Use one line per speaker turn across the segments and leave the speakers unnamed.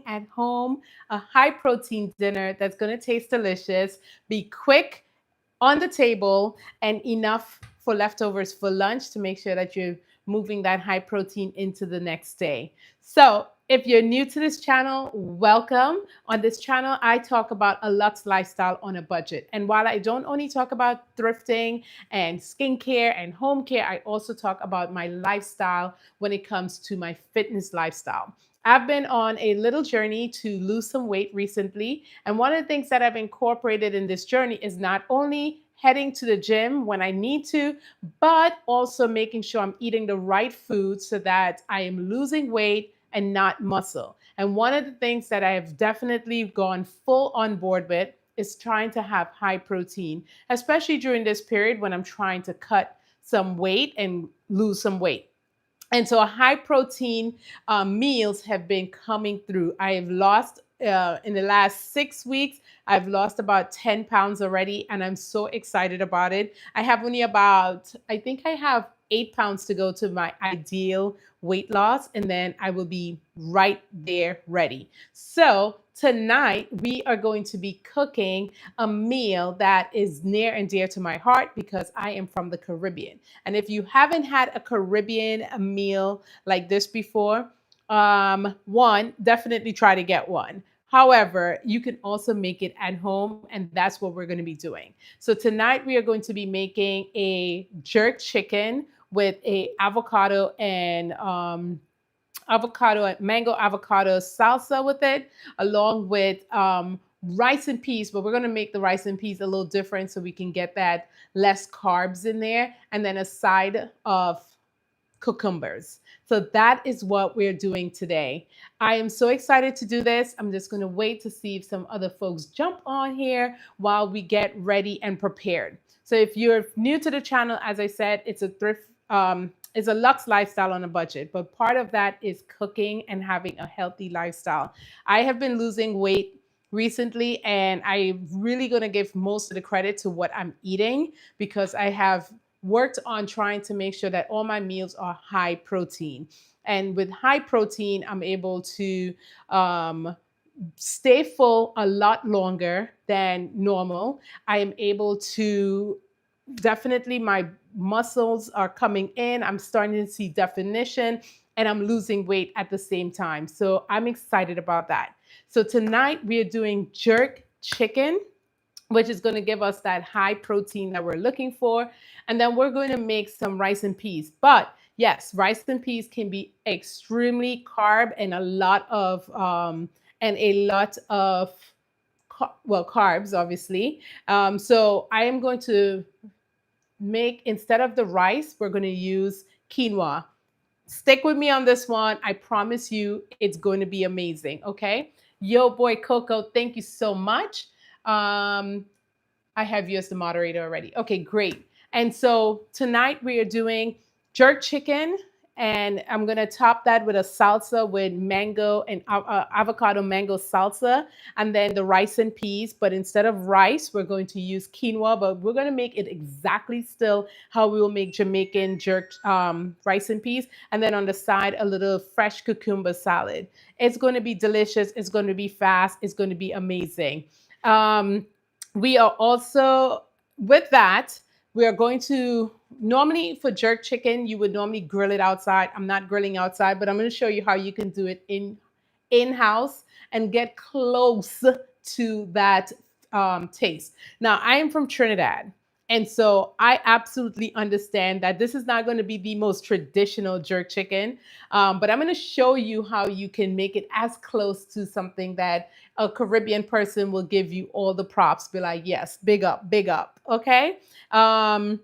at home a high protein dinner that's going to taste delicious, be quick on the table, and enough for leftovers for lunch to make sure that you're moving that high protein into the next day. So, if you're new to this channel, welcome. On this channel, I talk about a luxe lifestyle on a budget. And while I don't only talk about thrifting and skincare and home care, I also talk about my lifestyle when it comes to my fitness lifestyle. I've been on a little journey to lose some weight recently. And one of the things that I've incorporated in this journey is not only heading to the gym when I need to, but also making sure I'm eating the right food so that I am losing weight and not muscle. And one of the things that I have definitely gone full on board with is trying to have high protein, especially during this period when I'm trying to cut some weight and lose some weight. And so high protein meals have been coming through. I have lost in the last 6 weeks, I've lost about 10 pounds already, and I'm so excited about it. I have only about, I think I have 8 pounds to go to my ideal weight loss, and then I will be right there ready. So tonight we are going to be cooking a meal that is near and dear to my heart because I am from the Caribbean. And if you haven't had a Caribbean meal like this before, one, definitely try to get one. However, you can also make it at home, and that's what we're going to be doing. So tonight we are going to be making a jerk chicken with a mango avocado salsa with it, along with rice and peas. But we're going to make the rice and peas a little different so we can get that less carbs in there, and then a side of cucumbers. So that is what we're doing today. I am so excited to do this. I'm just going to wait to see if some other folks jump on here while we get ready and prepared. So if you're new to the channel, as I said, it's a thrift, it's a luxe lifestyle on a budget, but part of that is cooking and having a healthy lifestyle. I have been losing weight recently, and I'm really going to give most of the credit to what I'm eating because I have worked on trying to make sure that all my meals are high protein. And with high protein, I'm able to stay full a lot longer than normal. I am able to definitely, my muscles are coming in. I'm starting to see definition, and I'm losing weight at the same time. So I'm excited about that. So tonight we are doing jerk chicken, which is going to give us that high protein that we're looking for. And then we're going to make some rice and peas. But yes, rice and peas can be extremely carb and a lot of carbs, obviously. So I am going to make, instead of the rice, we're going to use quinoa. Stick with me on this one. I promise you it's going to be amazing. Okay. Yo, boy, Coco, thank you so much. Um, I have you as the moderator already. Okay, great. And so tonight we are doing jerk chicken, and I'm gonna top that with a salsa with mango and avocado mango salsa, and then the rice and peas. But instead of rice, we're going to use quinoa, but we're gonna make it exactly still how we will make Jamaican jerk rice and peas, and then on the side a little fresh cucumber salad. It's going to be delicious. It's going to be fast. It's going to be amazing. Um, we are also, with that, we are going to, normally for jerk chicken, you would normally grill it outside. I'm not grilling outside, but I'm going to show you how you can do it in-house and get close to that taste. Now, I am from Trinidad. And so I absolutely understand that this is not going to be the most traditional jerk chicken, but I'm going to show you how you can make it as close to something that a Caribbean person will give you all the props. Be like, yes, big up, big up. Okay. Um,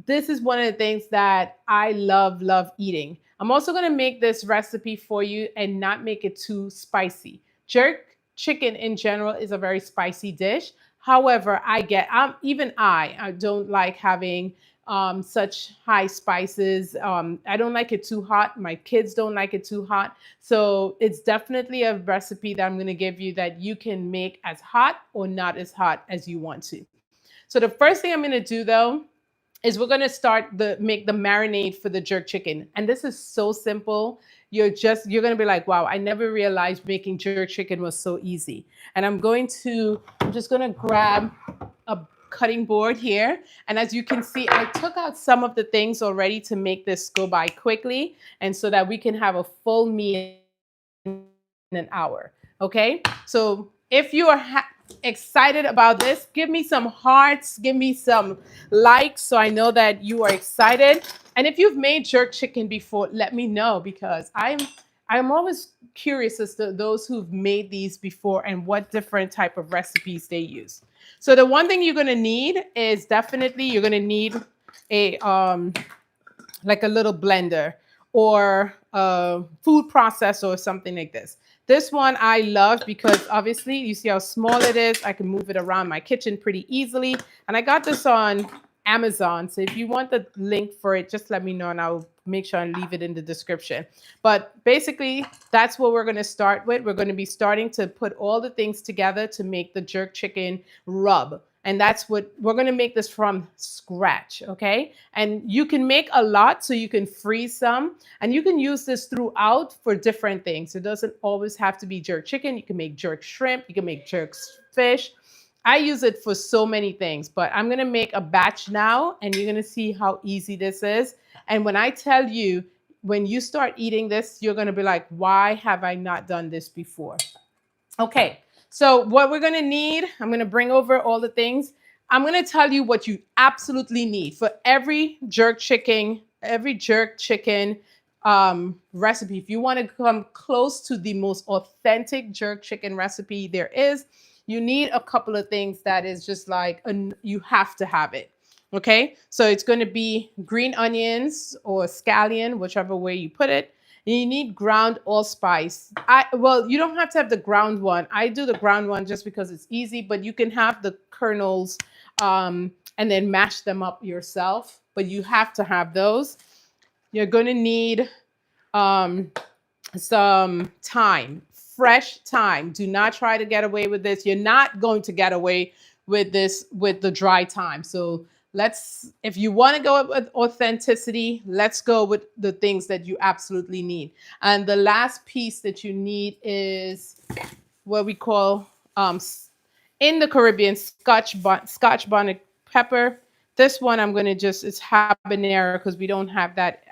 this is one of the things that I love eating. I'm also going to make this recipe for you and not make it too spicy. Jerk chicken in general is a very spicy dish. However, I don't like having such high spices. I don't like it too hot. My kids don't like it too hot. So it's definitely a recipe that I'm going to give you that you can make as hot or not as hot as you want to. So the first thing I'm going to do though is we're going to make the marinade for the jerk chicken. And this is so simple. you're going to be like, wow, I never realized making jerk chicken was so easy. And I'm just going to grab a cutting board here. And as you can see, I took out some of the things already to make this go by quickly and so that we can have a full meal in an hour. Okay. So if you are excited about this, give me some hearts, give me some likes so I know that you are excited. And if you've made jerk chicken before, let me know because I'm always curious as to those who've made these before and what different type of recipes they use. So the one thing you're going to need is definitely you're going to need a like a little blender or a food processor or something like this. This one I love because obviously you see how small it is. I can move it around my kitchen pretty easily. And I got this on Amazon. So if you want the link for it, just let me know and I'll make sure and leave it in the description. But basically, that's what we're going to start with. We're going to be starting to put all the things together to make the jerk chicken rub. And that's what we're going to make this from scratch. Okay. And you can make a lot so you can freeze some and you can use this throughout for different things. It doesn't always have to be jerk chicken. You can make jerk shrimp. You can make jerk fish. I use it for so many things, but I'm going to make a batch now and you're going to see how easy this is. And when I tell you, when you start eating this, you're going to be like, why have I not done this before? Okay. So what we're going to need, I'm going to bring over all the things. I'm going to tell you what you absolutely need for every jerk chicken recipe. If you want to come close to the most authentic jerk chicken recipe there is, you need a couple of things that is just like, you have to have it. Okay. So it's going to be green onions or scallion, whichever way you put it. And you need ground allspice. Well, you don't have to have the ground one. I do the ground one just because it's easy, but you can have the kernels and then mash them up yourself. But you have to have those. You're going to need some thyme, fresh thyme. Do not try to get away with this. You're not going to get away with this with the dry thyme. So if you want to go with authenticity, let's go with the things that you absolutely need. And the last piece that you need is what we call in the Caribbean Scotch bonnet pepper. This one I'm going to it's habanero because we don't have that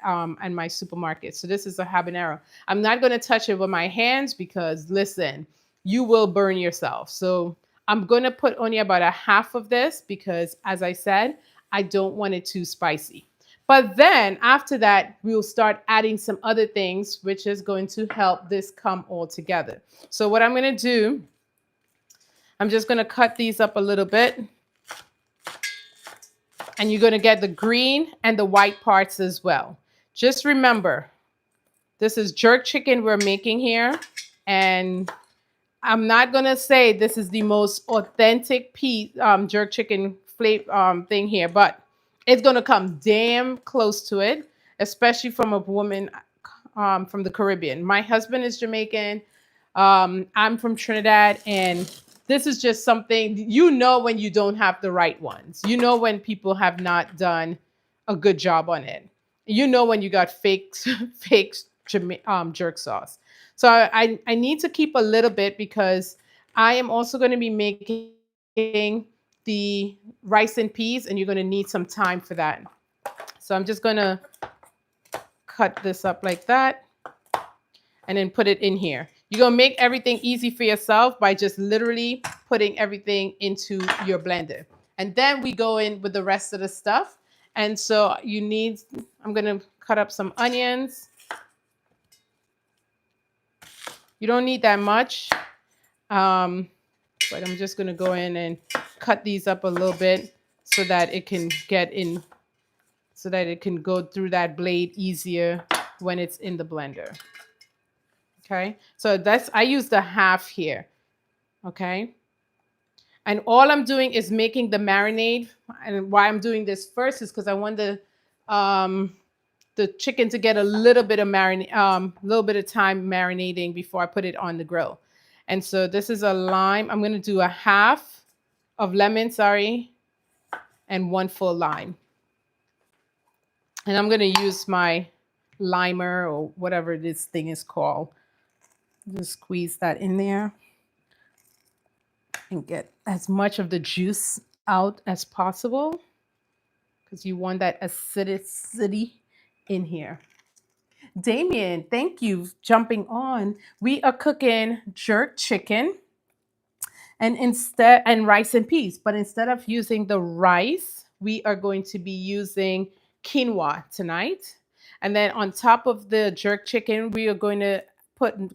in my supermarket. So this is a habanero. I'm not going to touch it with my hands because listen, you will burn yourself. So I'm going to put only about a half of this because as I said, I don't want it too spicy. But then after that, we'll start adding some other things, which is going to help this come all together. So what I'm going to do, I'm just going to cut these up a little bit. And you're going to get the green and the white parts as well. Just remember, this is jerk chicken we're making here. And I'm not going to say this is the most authentic jerk chicken flavor thing here, but it's going to come damn close to it, especially from a woman from the Caribbean. My husband is Jamaican. I'm from Trinidad, and this is just something, when you don't have the right ones. You know when people have not done a good job on it. You know when you got fake jerk sauce. So I need to keep a little bit because I am also going to be making the rice and peas, and you're going to need some time for that. So I'm just going to cut this up like that and then put it in here. You're going to make everything easy for yourself by just literally putting everything into your blender. And then we go in with the rest of the stuff. And so I'm going to cut up some onions. You don't need that much. But I'm just going to go in and cut these up a little bit so that it can go through that blade easier when it's in the blender. Okay, so I use the half here. Okay, and all I'm doing is making the marinade. And why I'm doing this first is because I want the chicken to get a little bit of time marinating before I put it on the grill. And so this is a lime. I'm going to do a half of lemon, and 1 full lime. And I'm going to use my limer or whatever this thing is called. Just squeeze that in there and get as much of the juice out as possible because you want that acidity in here. Damien, thank you for jumping on. We are cooking jerk chicken and rice and peas, but instead of using the rice, we are going to be using quinoa tonight. And then on top of the jerk chicken, we are going to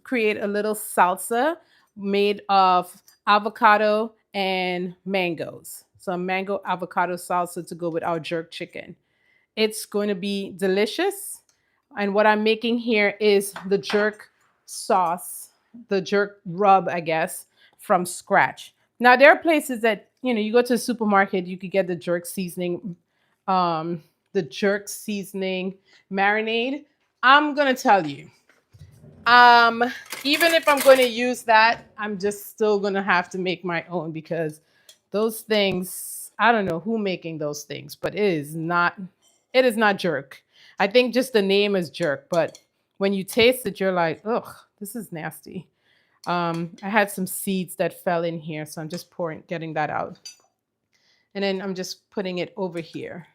create a little salsa made of avocado and mangoes. So a mango avocado salsa to go with our jerk chicken. It's going to be delicious. And what I'm making here is the jerk sauce, the jerk rub, I guess, from scratch. Now, there are places that, you go to the supermarket, you could get the jerk seasoning marinade. I'm going to tell you, even if I'm going to use that, I'm just still going to have to make my own because those things, I don't know who making those things, but it is not jerk. I think just the name is jerk, but when you taste it, you're like, ugh, this is nasty. I had some seeds that fell in here, so I'm just getting that out. And then I'm just putting it over here.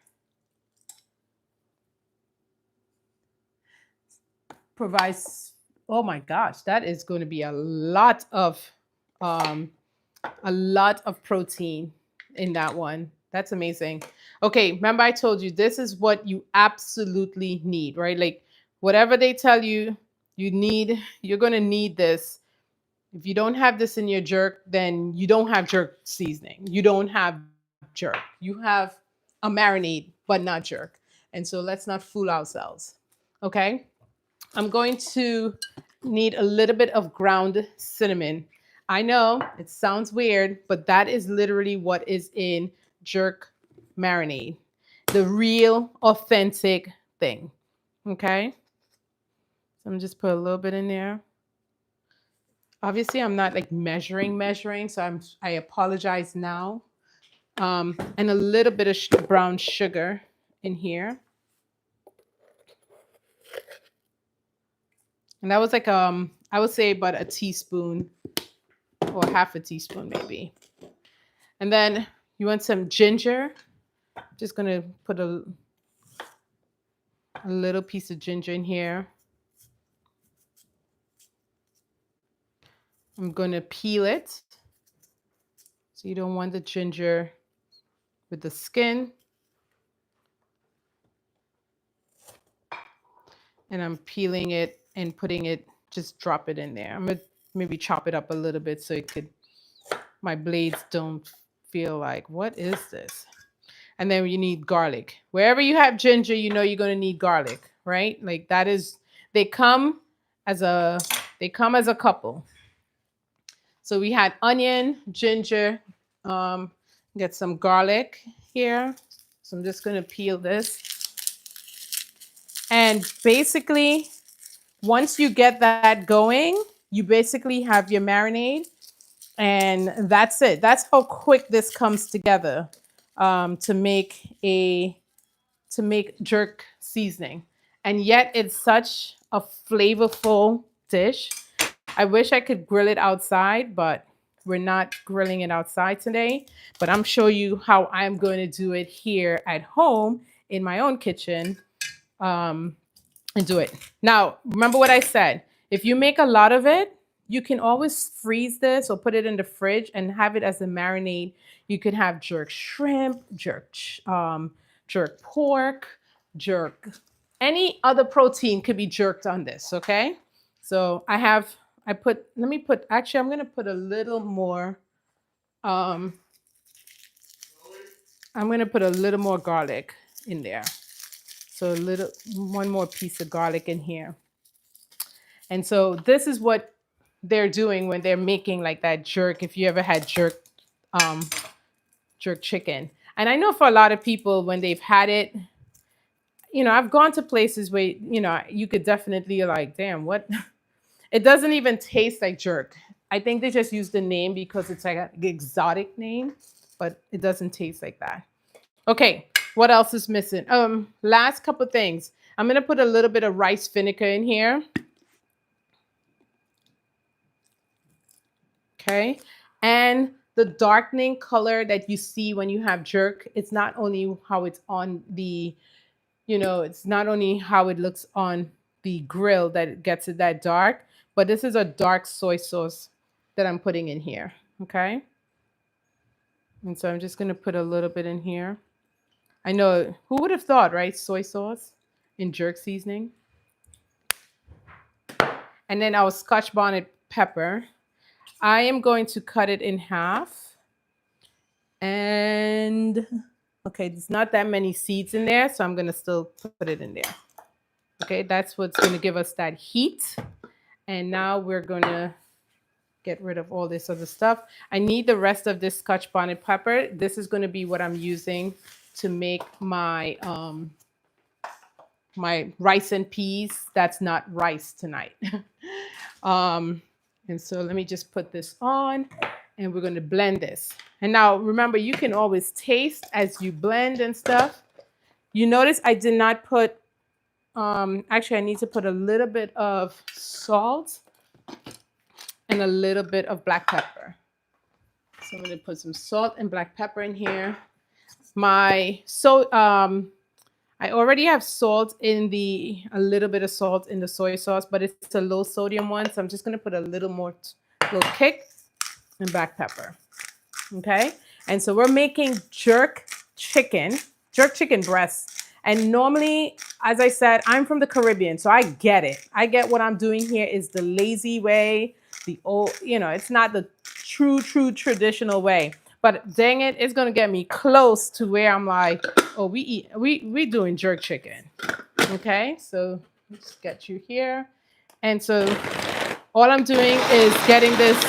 Provides, oh my gosh, that is going to be a lot of protein in that one. That's amazing. Okay, remember I told you this is what you absolutely need, right? Like whatever they tell you you're going to need this. If you don't have this in your jerk, then you don't have jerk seasoning. You don't have jerk. You have a marinade, but not jerk. And so let's not fool ourselves. Okay? I'm going to need a little bit of ground cinnamon. I know it sounds weird, but that is literally what is in jerk marinade. The real authentic thing. Okay? So I'm just put a little bit in there. Obviously, I'm not like measuring, so I apologize now. And a little bit of brown sugar in here. And that was like I would say about a teaspoon or half a teaspoon maybe. And then you want some ginger. Just gonna put a little piece of ginger in here. I'm gonna peel it. So you don't want the ginger with the skin. And I'm peeling it and putting it, just drop it in there. I'm gonna maybe chop it up a little bit so my blades don't feel like, what is this? And then you need garlic. Wherever you have ginger, you know you're gonna need garlic, right? Like that is, they come as a couple. So we had onion, ginger, get some garlic here. So I'm just gonna peel this. And basically, once you get that going, you basically have your marinade, and that's it. That's how quick this comes together to make jerk seasoning. And yet it's such a flavorful dish. I wish I could grill it outside, but we're not grilling it outside today. But I'm showing you how I'm going to do it here at home in my own kitchen. And do it. Now, remember what I said. If you make a lot of it, you can always freeze this or put it in the fridge and have it as a marinade. You could have jerk shrimp, jerk pork, any other protein could be jerked on this, okay? So I'm gonna put a little more, I'm gonna put a little more garlic in there. So one more piece of garlic in here. And so this is what they're doing when they're making like that jerk. If you ever had jerk chicken. And I know for a lot of people when they've had it, I've gone to places where, you could definitely like, damn, what? It doesn't even taste like jerk. I think they just use the name because it's like an exotic name, but it doesn't taste like that. Okay. What else is missing? Last couple things. I'm going to put a little bit of rice vinegar in here. Okay. And the darkening color that you see when you have jerk, it's not only how it's on the, it's not only how it looks on the grill that it gets it that dark, but this is a dark soy sauce that I'm putting in here. Okay. And so I'm just going to put a little bit in here. I know, who would have thought, right? Soy sauce in jerk seasoning. And then our Scotch bonnet pepper. I am going to cut it in half. And okay, there's not that many seeds in there, so I'm going to still put it in there. Okay, that's what's going to give us that heat. And now we're going to get rid of all this other stuff. I need the rest of this Scotch bonnet pepper. This is going to be what I'm using to make my my rice and peas. That's not rice tonight. And so let me just put this on and we're going to blend this. And now remember, you can always taste as you blend and stuff. You notice I did not put, actually I need to put a little bit of salt and a little bit of black pepper. So I'm going to put some salt and black pepper in here. I already have salt in a little bit of salt in the soy sauce, but it's a low sodium one. So I'm just going to put a little more, little kick and black pepper. Okay. And so we're making jerk chicken breasts. And normally, as I said, I'm from the Caribbean, so I get it. I get what I'm doing here is the lazy way, the old, it's not the true traditional way. But dang it, it's gonna get me close to where I'm like, oh, we doing jerk chicken. Okay, so let's get you here. And so all I'm doing is getting this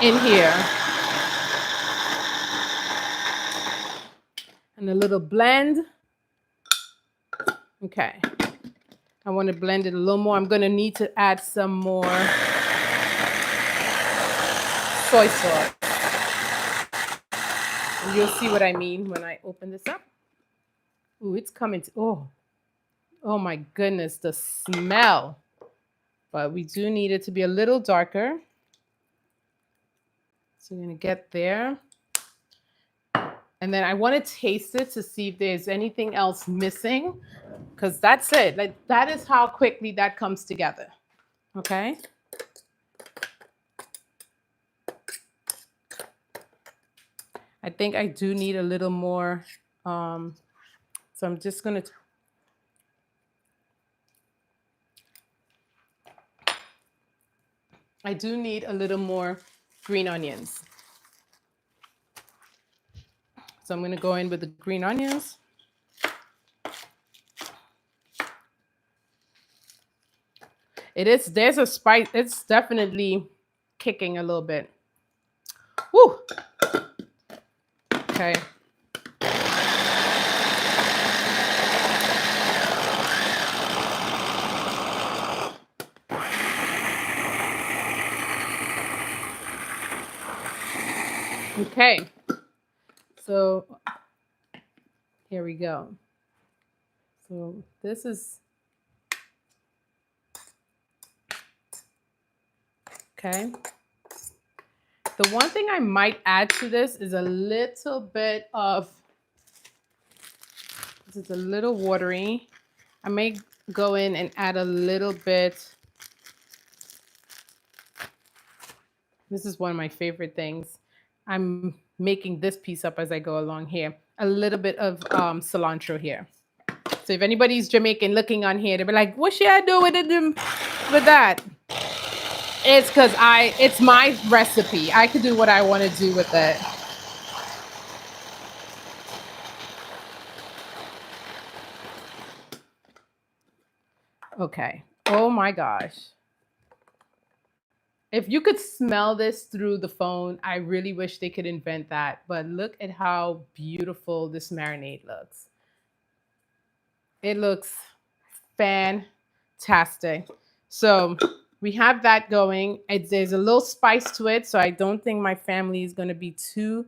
in here. And a little blend. Okay. I want to blend it a little more. I'm going to need to add some more soy sauce. And you'll see what I mean when I open this up. Ooh, it's coming. Oh my goodness, the smell. But we do need it to be a little darker. So we're going to get there. And then I want to taste it to see if there's anything else missing. Because that's it. Like, that is how quickly that comes together. Okay. I think I do need a little more. So I'm just going to. I do need a little more green onions. So I'm going to go in with the green onions. There's a spice. It's definitely kicking a little bit. Woo! Okay. Okay. So here we go. So this is okay. The one thing I might add to this is a little bit of, this is a little watery. I may go in and add a little bit. This is one of my favorite things. I'm making this piece up as I go along here. A little bit of cilantro here. So if anybody's Jamaican looking on here, they'll be like, what should I do with that? It's because it's my recipe. I can do what I want to do with it. Okay. Oh my gosh. If you could smell this through the phone, I really wish they could invent that. But look at how beautiful this marinade looks. It looks fantastic. So we have that going. There's a little spice to it, so I don't think my family is going to be too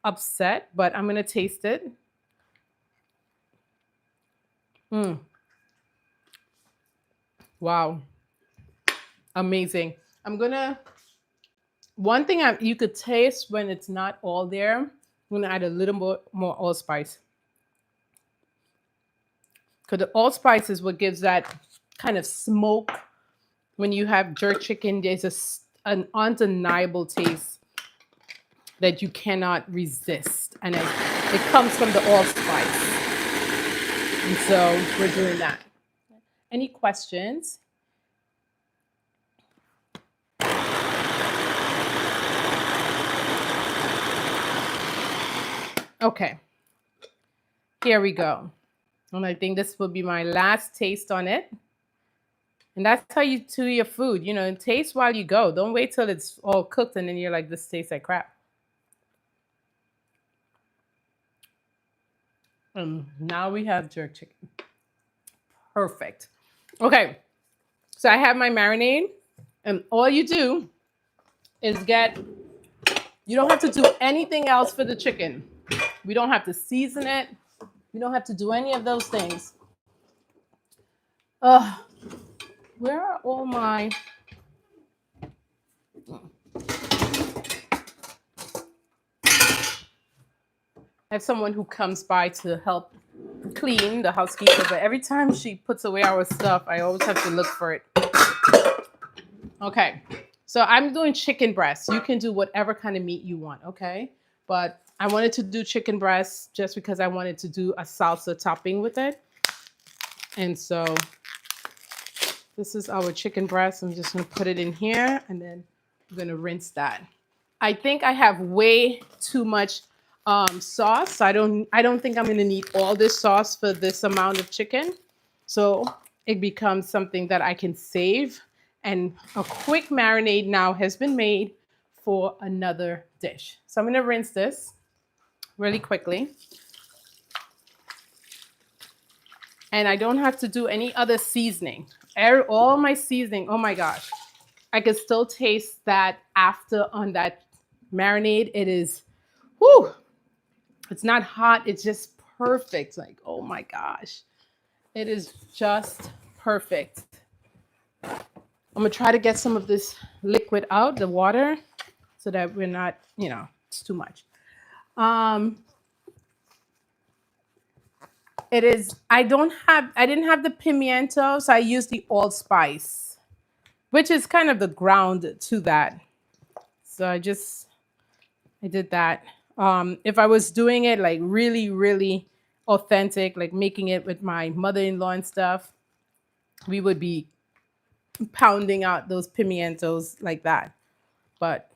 upset, but I'm going to taste it. Wow. Amazing. I'm gonna one thing you could taste when it's not all there. I'm gonna add a little more allspice because the allspice is what gives that kind of smoke. When you have jerk chicken, there's an undeniable taste that you cannot resist, and it comes from the allspice. And so we're doing that. Any questions? Okay, here we go. And I think this will be my last taste on it. And that's how you do your food. You know, taste while you go. Don't wait till it's all cooked and then you're like, this tastes like crap. And now we have jerk chicken. Perfect. Okay, so I have my marinade. And all you do is you don't have to do anything else for the chicken. We don't have to season it. We don't have to do any of those things. Where are all my... I have someone who comes by to help clean, the housekeeper, but every time she puts away our stuff, I always have to look for it. Okay, so I'm doing chicken breast. You can do whatever kind of meat you want, okay? But I wanted to do chicken breast just because I wanted to do a salsa topping with it. And so this is our chicken breast. I'm just gonna put it in here and then I'm gonna rinse that. I think I have way too much sauce. I don't think I'm gonna need all this sauce for this amount of chicken. So it becomes something that I can save. And a quick marinade now has been made for another dish. So I'm gonna rinse this really quickly. And I don't have to do any other seasoning. All my seasoning, oh my gosh. I can still taste that after on that marinade. It is, whoo, it's not hot. It's just perfect. Like, oh my gosh. It is just perfect. I'm gonna try to get some of this liquid out, the water, so that we're not, it's too much. I didn't have the pimiento, so I used the allspice, which is kind of the ground to that. So I did that. If I was doing it like really, really authentic, like making it with my mother-in-law and stuff, we would be pounding out those pimientos like that. But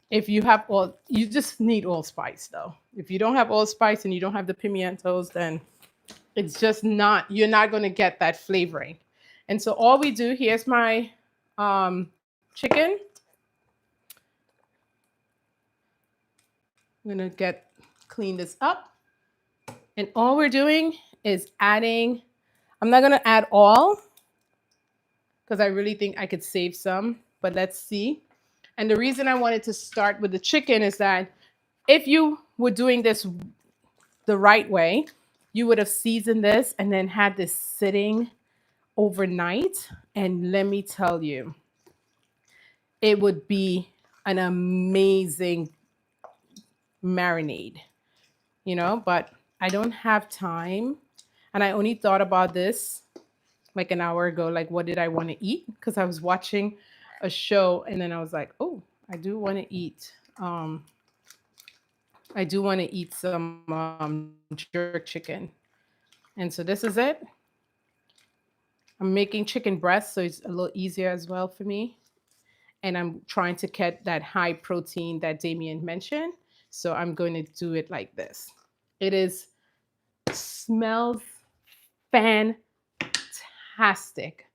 if you have you just need allspice though. If you don't have allspice and you don't have the pimientos, then it's just you're not going to get that flavoring. And so all we do, here's my chicken. I'm going to clean this up. And all we're doing is adding, I'm not going to add all because I really think I could save some, but let's see. And the reason I wanted to start with the chicken is that if you were doing this the right way, you would have seasoned this and then had this sitting overnight. And let me tell you, it would be an amazing marinade, but I don't have time. And I only thought about this like an hour ago, like what did I want to eat? Because I was watching a show and then I was like, oh, I do want to eat. I do want to eat some jerk chicken. And so this is it. I'm making chicken breast, so it's a little easier as well for me. And I'm trying to get that high protein that Damien mentioned. So I'm going to do it like this. Smells fantastic.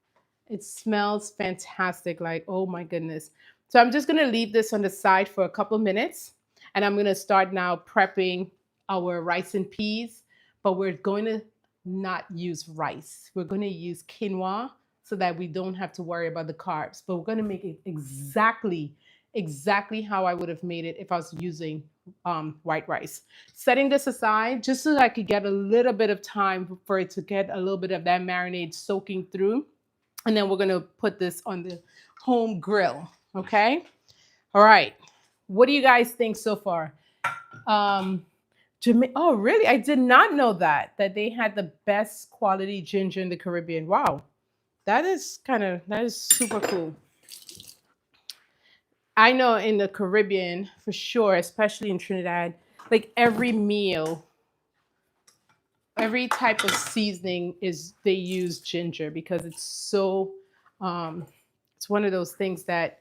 It smells fantastic. Like, oh my goodness. So I'm just going to leave this on the side for a couple minutes. And I'm going to start now prepping our rice and peas. But we're going to not use rice. We're going to use quinoa so that we don't have to worry about the carbs. But we're going to make it exactly how I would have made it if I was using white rice. Setting this aside just so that I could get a little bit of time for it to get a little bit of that marinade soaking through. And then we're going to put this on the home grill. Okay. All right. What do you guys think so far? Um, oh, really? I did not know that they had the best quality ginger in the Caribbean. Wow. That is super cool. I know in the Caribbean for sure, especially in Trinidad, like every meal, every type of seasoning is they use ginger because it's so it's one of those things that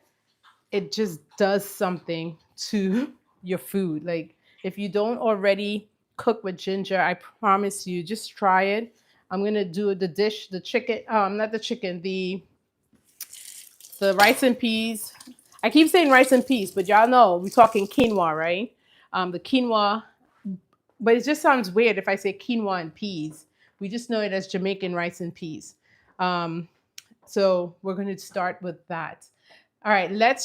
it just does something to your food. Like if you don't already cook with ginger, I promise you, just try it. I'm gonna do the dish, the chicken, not the chicken, the rice and peas. I keep saying rice and peas, but y'all know we're talking quinoa, right? The quinoa, but it just sounds weird if I say quinoa and peas. We just know it as Jamaican rice and peas. Um, so we're going to start with that. All right, let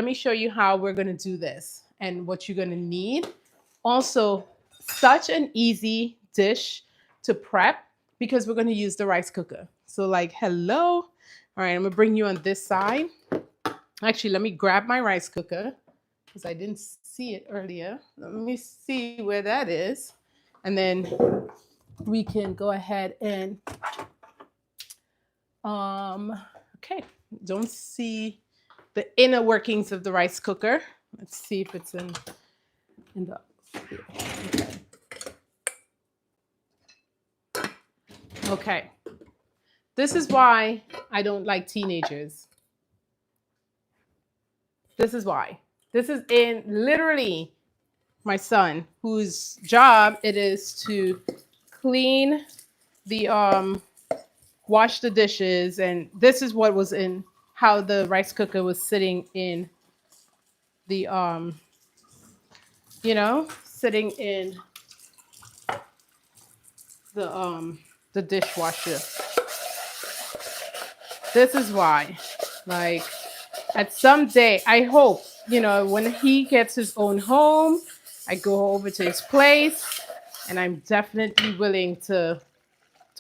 me show you how we're going to do this and what you're going to need. Also, such an easy dish to prep because we're going to use the rice cooker. So like, hello. All right, I'm going to bring you on this side. Actually, let me grab my rice cooker because I didn't see it earlier. Let me see where that is. And then we can go ahead and okay, don't see the inner workings of the rice cooker. Let's see if it's in the okay. Okay. This is why I don't like teenagers. This is why. This is in literally my son, whose job it is to clean the wash the dishes, and this is what was in how the rice cooker was sitting in the sitting in the dishwasher. This is why. Like at some day, I hope, when he gets his own home, I go over to his place and I'm definitely willing to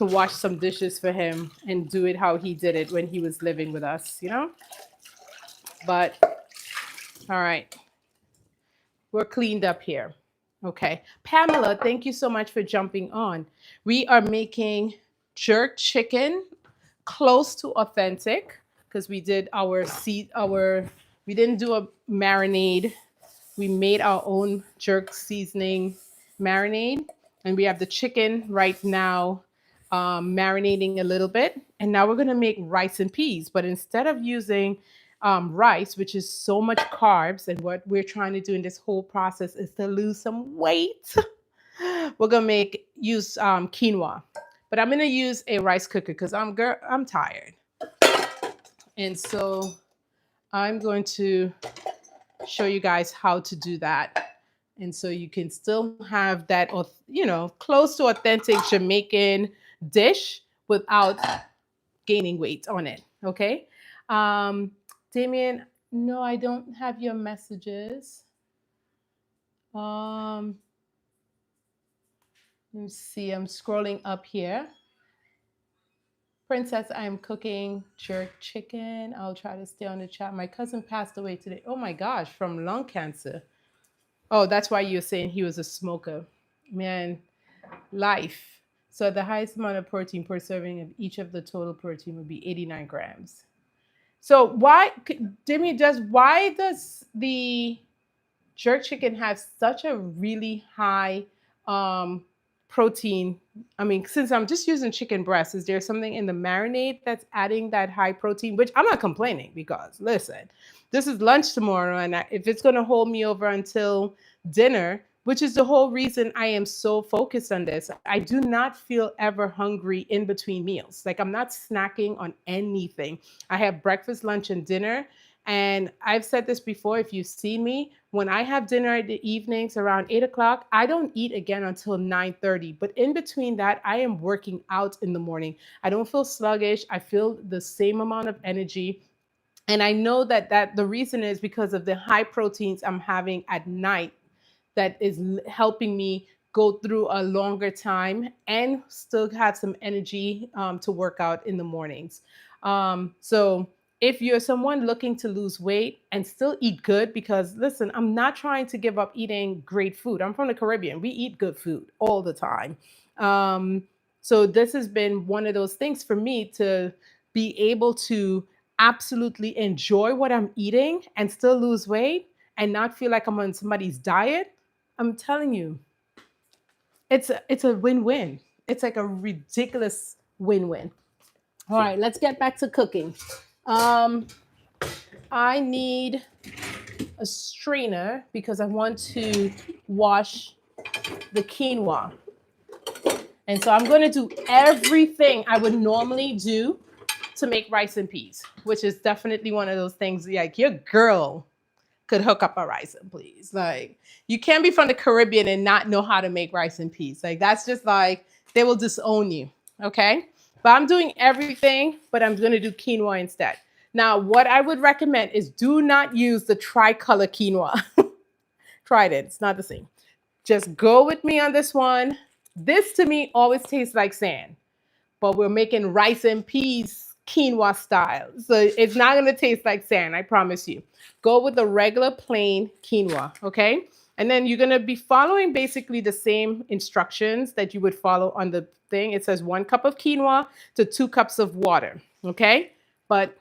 wash some dishes for him and do it how he did it when he was living with us. But all right, we're cleaned up here. Okay. Pamela, thank you so much for jumping on. We are making jerk chicken close to authentic because we did we didn't do a marinade. We made our own jerk seasoning marinade, and we have the chicken right now marinating a little bit. And now we're gonna make rice and peas, but instead of using rice, which is so much carbs, and what we're trying to do in this whole process is to lose some weight. We're gonna use quinoa, but I'm gonna use a rice cooker because I'm tired, and so I'm going to show you guys how to do that, and so you can still have that, close to authentic Jamaican dish without gaining weight on it. Okay, um, Damien, no, I don't have your messages. Um, Let me see. I'm scrolling up here. Princess, I am cooking jerk chicken. I'll try to stay on the chat. My cousin passed away today. Oh my gosh, from lung cancer. Oh, that's why you're saying he was a smoker. Man, life. So the highest amount of protein per serving of each of the total protein would be 89 grams. So why does the jerk chicken have such a really high um, protein? I mean, since I'm just using chicken breast, is there something in the marinade that's adding that high protein? Which I'm not complaining because, listen, this is lunch tomorrow, and if it's going to hold me over until dinner, which is the whole reason I am so focused on this, I do not feel ever hungry in between meals. Like I'm not snacking on anything. I have breakfast, lunch, and dinner. And I've said this before, if you've seen me, when I have dinner at the evenings around 8 o'clock, I don't eat again until 9:30. But in between that, I am working out in the morning. I don't feel sluggish. I feel the same amount of energy. And I know that the reason is because of the high proteins I'm having at night that is helping me go through a longer time and still have some energy to work out in the mornings. So if you're someone looking to lose weight and still eat good, because listen, I'm not trying to give up eating great food. I'm from the Caribbean. We eat good food all the time. Um, so this has been one of those things for me to be able to absolutely enjoy what I'm eating and still lose weight and not feel like I'm on somebody's diet. I'm telling you, it's a win-win. It's like a ridiculous win-win. All right, let's get back to cooking. Um, I need a strainer because I want to wash the quinoa. And so I'm going to do everything I would normally do to make rice and peas, which is definitely one of those things like your girl could hook up a rice and peas. Like you can't be from the Caribbean and not know how to make rice and peas. Like that's just like they will disown you. Okay. But I'm doing everything, but I'm going to do quinoa instead. Now, what I would recommend is do not use the tricolor quinoa. Tried it. It's not the same. Just go with me on this one. This to me always tastes like sand, but we're making rice and peas quinoa style. So it's not going to taste like sand, I promise you. Go with the regular plain quinoa, okay? And then you're going to be following basically the same instructions that you would follow on the thing. It says 1 cup of quinoa to 2 cups of water, okay? But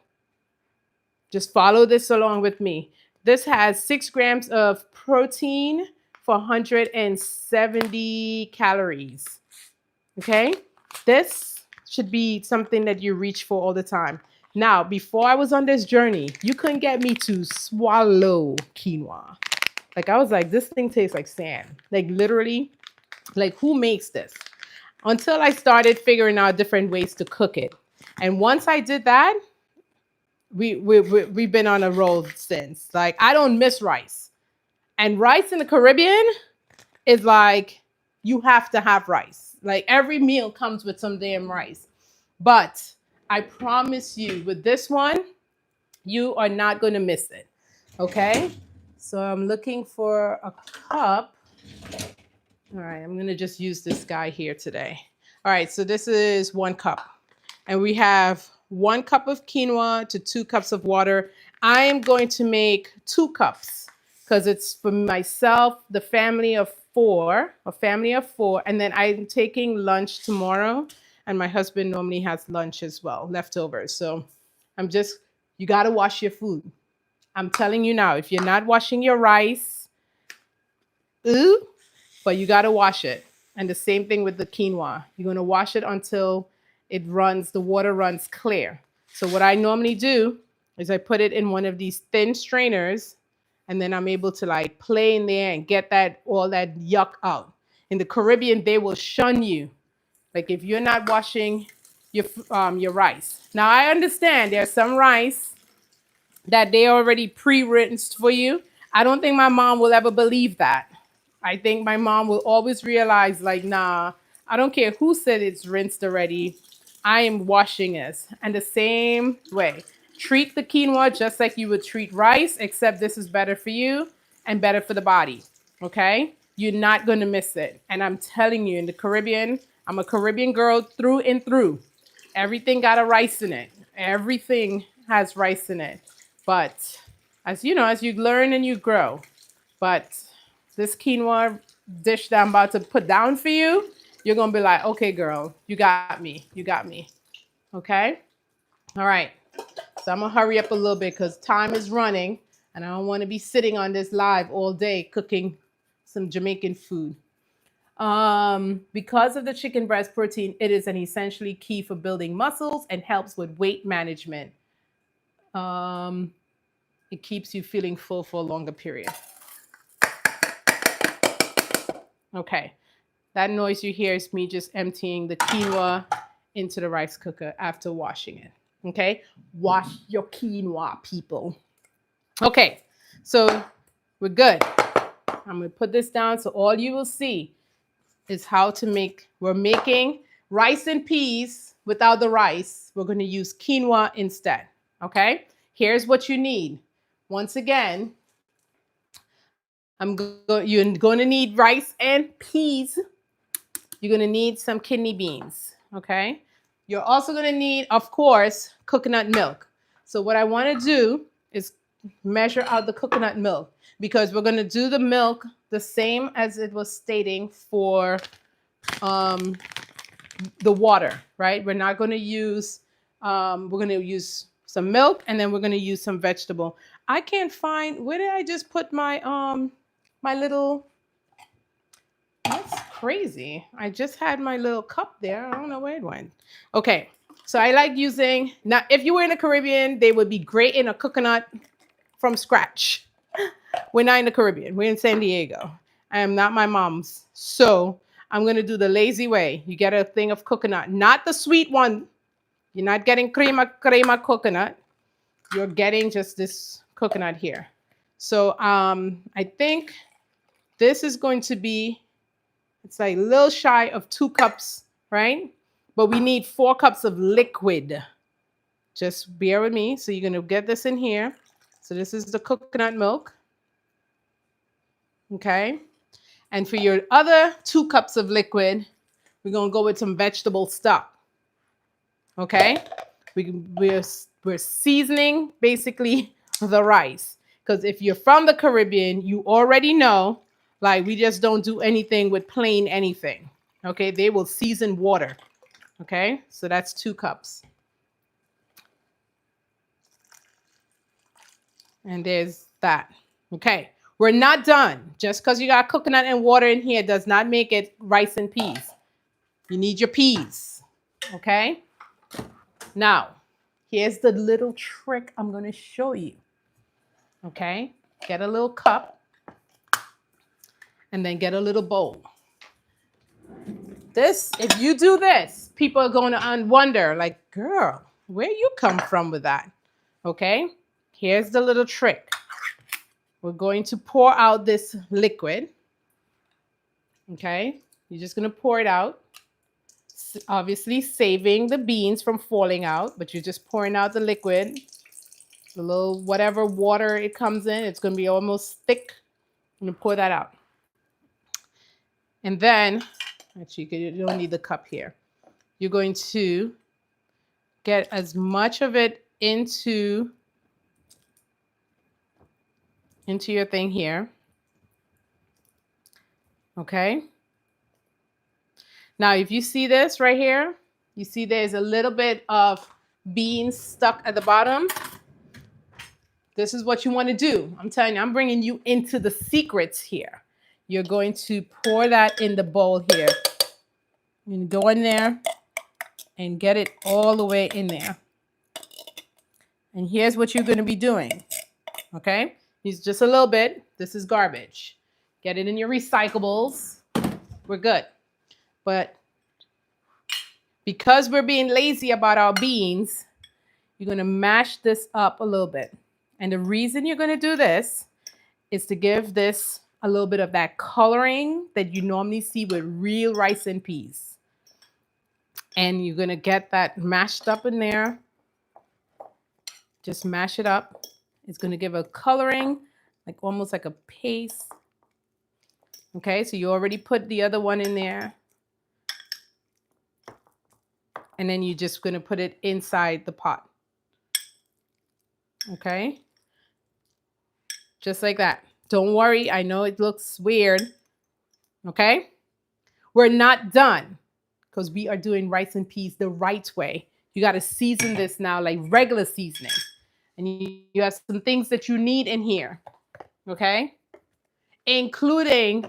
just follow this along with me. This has 6 grams of protein for 170 calories, okay? This should be something that you reach for all the time. Now, before I was on this journey, you couldn't get me to swallow quinoa. Like I was like, this thing tastes like sand. Like literally, like who makes this? Until I started figuring out different ways to cook it. And once I did that, we've been on a roll since. Like I don't miss rice. And rice in the Caribbean is like you have to have rice. Like every meal comes with some damn rice. But I promise you, with this one, you are not going to miss it. Okay? So I'm looking for a cup. All right, I'm going to just use this guy here today. All right, so this is 1 cup. And we have 1 cup of quinoa to 2 cups of water. I am going to make 2 cups because it's for myself, the family of 4, a family of 4. And then I'm taking lunch tomorrow. And my husband normally has lunch as well, leftovers. So you got to wash your food. I'm telling you now, if you're not washing your rice, ooh, but you got to wash it. And the same thing with the quinoa. You're going to wash it until the water runs clear. So what I normally do is I put it in one of these thin strainers, and then I'm able to like play in there and get all that yuck out. In the Caribbean, they will shun you. Like if you're not washing your rice. Now I understand there's some rice that they already pre-rinsed for you. I don't think my mom will ever believe that. I think my mom will always realize, like, nah, I don't care who said it's rinsed already. I am washing this. And the same way, treat the quinoa just like you would treat rice, except this is better for you and better for the body. Okay? You're not going to miss it. And I'm telling you, in the Caribbean, I'm a Caribbean girl through and through. Everything got a rice in it. Everything has rice in it. But as you know, as you learn and you grow, but this quinoa dish that I'm about to put down for you, you're going to be like, okay, girl, you got me. You got me. Okay? All right. So I'm going to hurry up a little bit because time is running and I don't want to be sitting on this live all day cooking some Jamaican food. Because of the chicken breast protein, it is an essentially key for building muscles and helps with weight management. It keeps you feeling full for a longer period. Okay. That noise you hear is me just emptying the quinoa into the rice cooker after washing it. Okay? Wash your quinoa, people. Okay. So we're good. I'm going to put this down so all you will see is we're making rice and peas without the rice. We're going to use quinoa instead. Okay? Here's what you need. Once again, you're going to need rice and peas. You're going to need some kidney beans. Okay? You're also going to need, of course, coconut milk. So what I want to do is measure out the coconut milk, because we're going to do the milk the same as it was stating for the water, right? We're not going to use, we're going to use some milk, and then we're going to use some vegetable. I can't find, where did I just put my, my little, that's crazy. I just had my little cup there. I don't know where it went. Okay. So I like using, now if you were in the Caribbean, they would be great in a coconut from scratch. We're not in the Caribbean. We're in San Diego. I am not my mom's. So I'm going to do the lazy way. You get a thing of coconut, not the sweet one. You're not getting crema coconut. You're getting just this coconut here. So I think this is going to be, it's like a little shy of 2 cups, right? But we need 4 cups of liquid. Just bear with me. So you're going to get this in here. So this is the coconut milk. Okay. And for your other 2 cups of liquid, we're going to go with some vegetable stock. Okay. We're seasoning basically the rice. Because if you're from the Caribbean, you already know, like, we just don't do anything with plain anything. Okay. They will season water. Okay. So that's 2 cups. And there's that. Okay. We're not done. Just because you got coconut and water in here does not make it rice and peas. You need your peas. Okay. Now, here's the little trick I'm going to show you. Okay. Get a little cup. And then get a little bowl. This, if you do this, people are going to wonder, like, girl, where you come from with that? Okay. Here's the little trick. We're going to pour out this liquid. Okay. You're just going to pour it out. Obviously saving the beans from falling out, but you're just pouring out the liquid. The little whatever water it comes in, it's going to be almost thick. I'm going to pour that out. And then, actually, you don't need the cup here. You're going to get as much of it into your thing here. Okay. Now, if you see this right here, you see there's a little bit of beans stuck at the bottom. This is what you want to do. I'm telling you, I'm bringing you into the secrets here. You're going to pour that in the bowl here. You're going to go in there and get it all the way in there. And here's what you're going to be doing. Okay? It's just a little bit. This is garbage. Get it in your recyclables. We're good. But because we're being lazy about our beans, you're going to mash this up a little bit. And the reason you're going to do this is to give this a little bit of that coloring that you normally see with real rice and peas. And you're going to get that mashed up in there. Just mash it up. It's going to give a coloring, like almost like a paste. Okay, so you already put the other one in there. And then you're just going to put it inside the pot. Okay. Just like that. Don't worry. I know it looks weird. Okay. We're not done because we are doing rice and peas the right way. You got to season this now like regular seasoning. And you have some things that you need in here. Okay. Including,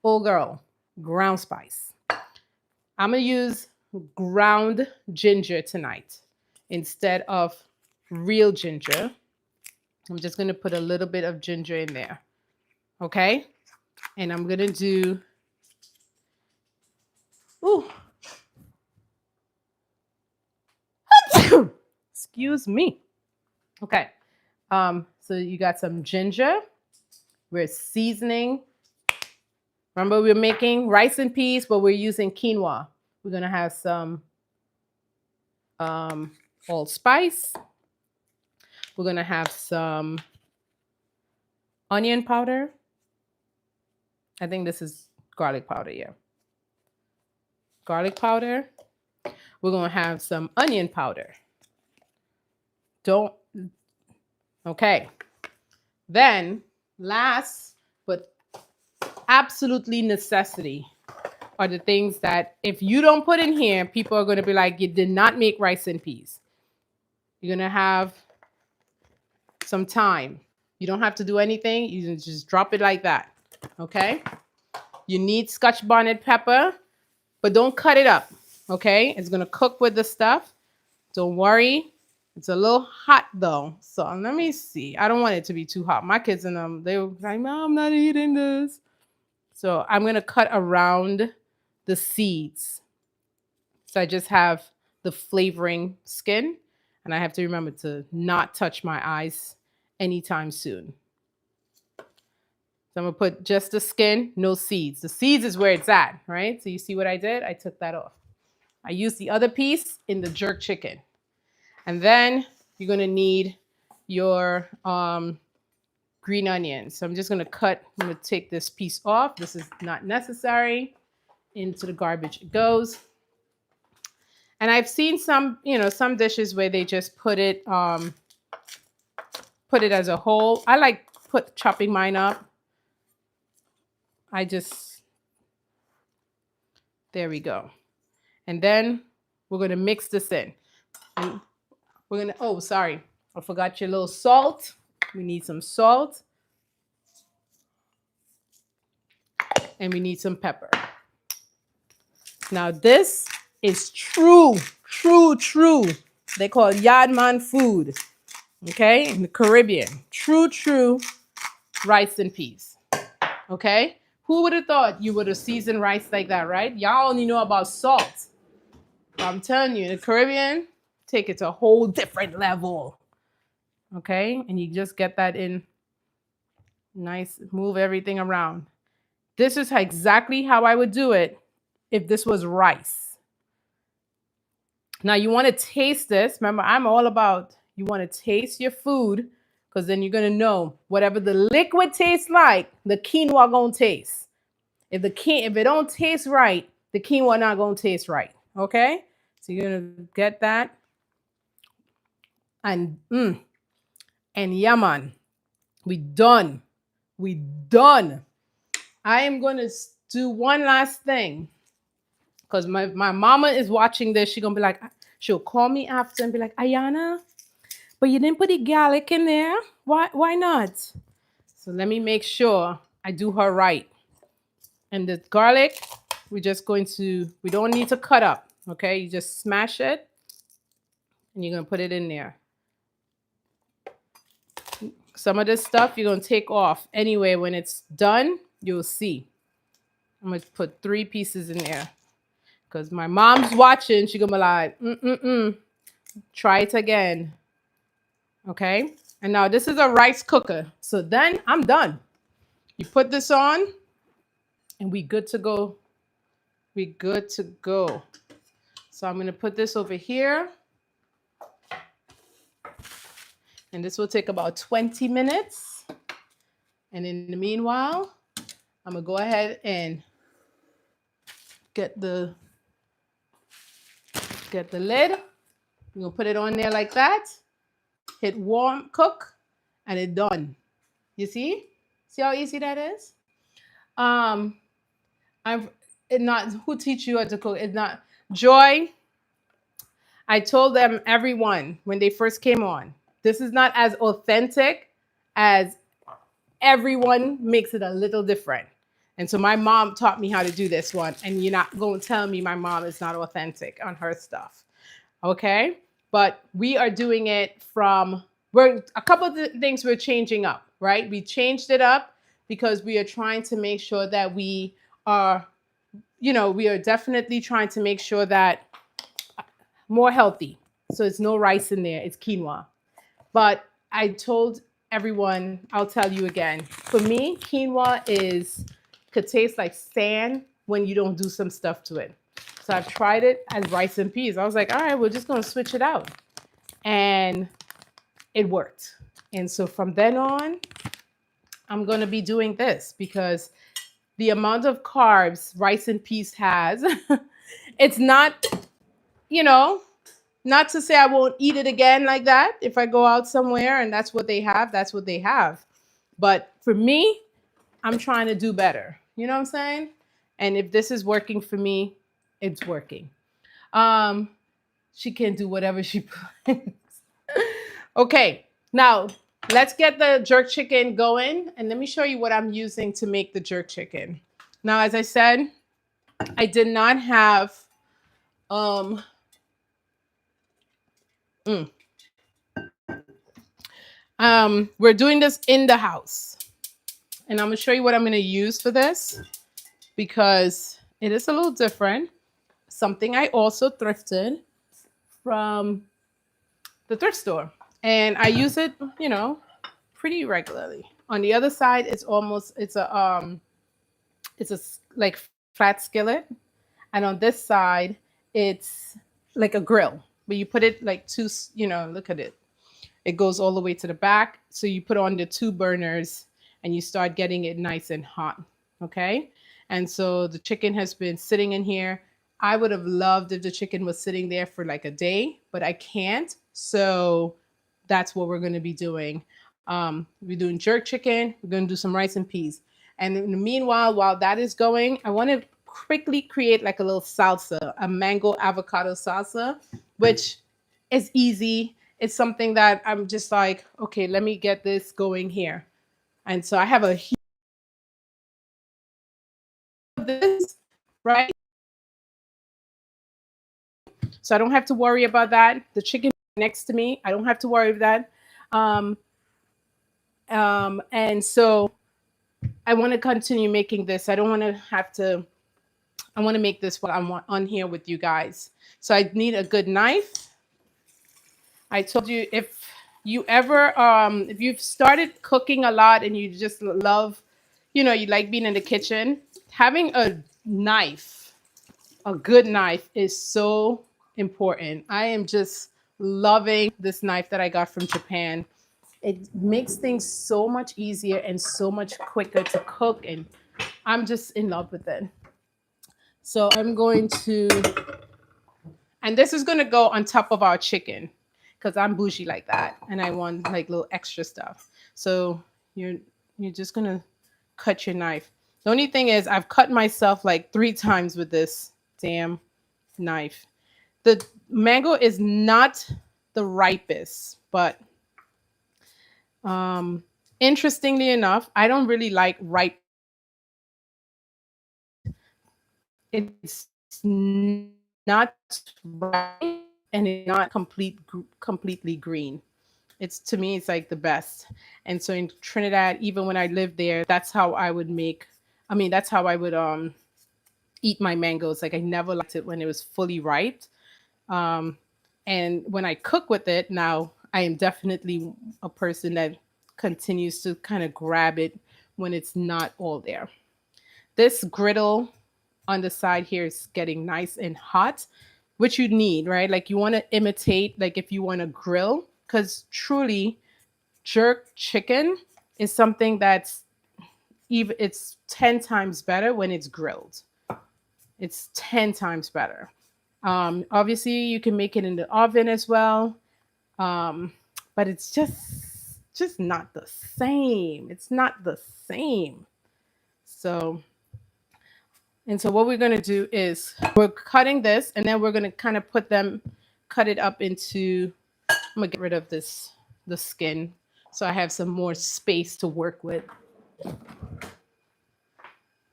oh girl, ground spice. I'm going to use ground ginger tonight instead of real ginger. I'm just going to put a little bit of ginger in there. Okay. And I'm going to do, ooh. Excuse me. Okay. So you got some ginger. We're seasoning. Remember, we're making rice and peas, but we're using quinoa. We're going to have some allspice. We're going to have some onion powder. I think this is garlic powder, yeah. Garlic powder. We're going to have some onion powder. Okay. Then last, but absolutely necessity are the things that if you don't put in here, people are going to be like, you did not make rice and peas. You're going to have some thyme. You don't have to do anything. You can just drop it like that. Okay. You need Scotch bonnet pepper, but don't cut it up. Okay. It's going to cook with the stuff. Don't worry. It's a little hot though. So let me see. I don't want it to be too hot. My kids and them, they were like, "Mom, I'm not eating this." So I'm going to cut around the seeds. So I just have the flavoring skin. And I have to remember to not touch my eyes anytime soon. So I'm going to put just the skin, no seeds. The seeds is where it's at, right? So you see what I did? I took that off. I used the other piece in the jerk chicken. And then you're going to need your green onions. So I'm just going to take this piece off. This is not necessary. Into the garbage it goes. And I've seen some dishes where they just put it as a whole. I like chopping mine up. There we go. And then we're going to mix this in. And we're going to, sorry, I forgot your little salt. We need some salt. And we need some pepper. Now this is true. They call it Yardman food. Okay, in the Caribbean. True rice and peas. Okay? Who would have thought you would have seasoned rice like that, right? Y'all only know about salt. But I'm telling you, in the Caribbean, take it to a whole different level. Okay? And you just get that in nice, move everything around. This is exactly how I would do it if this was rice. Now you want to taste this. Remember, I'm all about you want to taste your food because then you're going to know whatever the liquid tastes like, the quinoa going to taste. If it don't taste right, the quinoa not going to taste right. Okay? So you're going to get that. And yeah, man, we done. I am going to do one last thing. Because my mama is watching this. She's going to be like, she'll call me after and be like, Ayana, but you didn't put the garlic in there. Why not? So let me make sure I do her right. And the garlic, we don't need to cut up. Okay, you just smash it. And you're going to put it in there. Some of this stuff you're going to take off. Anyway, when it's done, you'll see. I'm going to put 3 pieces in there. Because my mom's watching, she's going to be like, try it again. Okay? And now this is a rice cooker. So then I'm done. You put this on, and we good to go. So I'm going to put this over here. And this will take about 20 minutes. And in the meanwhile, I'm going to go ahead and get the lid. You're going to put it on there like that. Hit warm, cook, and it's done. You see? See how easy that is? Who teach you how to cook? It's not Joy. I told everyone when they first came on, this is not as authentic as everyone makes it a little different. And so my mom taught me how to do this one. And you're not going to tell me my mom is not authentic on her stuff. Okay? But we are doing it a couple of things we're changing up, right? We changed it up because we are trying to make sure that we are definitely trying to make sure that more healthy. So it's no rice in there. It's quinoa. But I told everyone, I'll tell you again. For me, quinoa could taste like sand when you don't do some stuff to it. So I've tried it as rice and peas. I was like, all right, we're just going to switch it out. And it worked. And so from then on, I'm going to be doing this because the amount of carbs rice and peas has, it's not you know, not to say I won't eat it again like that. If I go out somewhere and that's what they have, that's what they have. But for me, I'm trying to do better. You know what I'm saying? And if this is working for me, it's working. Um, she can do whatever she plans. Okay, now let's get the jerk chicken going, and let me show you what I'm using to make the jerk chicken. Now, as I said, I did not have um mm, we're doing this in the house, and I'm gonna show you what I'm gonna use for this because it is a little different. Something I also thrifted from the thrift store, and I use it, pretty regularly. On the other side, it's like flat skillet, and on this side, it's like a grill, but you put it like look at it. It goes all the way to the back. So you put on the two burners and you start getting it nice and hot. Okay. And so the chicken has been sitting in here. I would have loved if the chicken was sitting there for like a day, but I can't. So that's what we're going to be doing. We're doing jerk chicken. We're going to do some rice and peas. And in the meanwhile, while that is going, I want to quickly create like a little salsa, a mango avocado salsa, which is easy. It's something that I'm just like, okay, let me get this going here. And so I have a huge of this, right? So I don't have to worry about that. The chicken next to me, I don't have to worry about that. Um, and so I want to continue making this. I don't want to have to, I want to make this while I'm on here with you guys. So I need a good knife. I told you if you've started cooking a lot and you just love, you like being in the kitchen, having a knife, a good knife is so important. I am just loving this knife that I got from Japan. It makes things so much easier and so much quicker to cook, and I'm just in love with it. So I'm going to, and this is going to go on top of our chicken because I'm bougie like that and I want like little extra stuff. So you're you're just going to cut your knife. The only thing is I've cut myself like 3 times with this damn knife. The mango is not the ripest, but um interestingly enough, I don't really like ripe. It's not ripe and it's not completely green. It's to me, it's like the best. And so in Trinidad, even when I lived there, that's how I would make. I mean, that's how I would eat my mangoes. Like I never liked it when it was fully ripe. Um, and when I cook with it now, I am definitely a person that continues to kind of grab it when it's not all there. This griddle on the side here is getting nice and hot, which you need, right? Like you want to imitate, like if you want to grill, because truly jerk chicken is something that's even it's 10 times better when it's grilled. It's 10 times better. Obviously, you can make it in the oven as well, um, but it's just not the same. It's not the same. So and so what we're going to do is we're cutting this and then we're going to kind of cut it up into, I'm going to get rid of the skin so I have some more space to work with.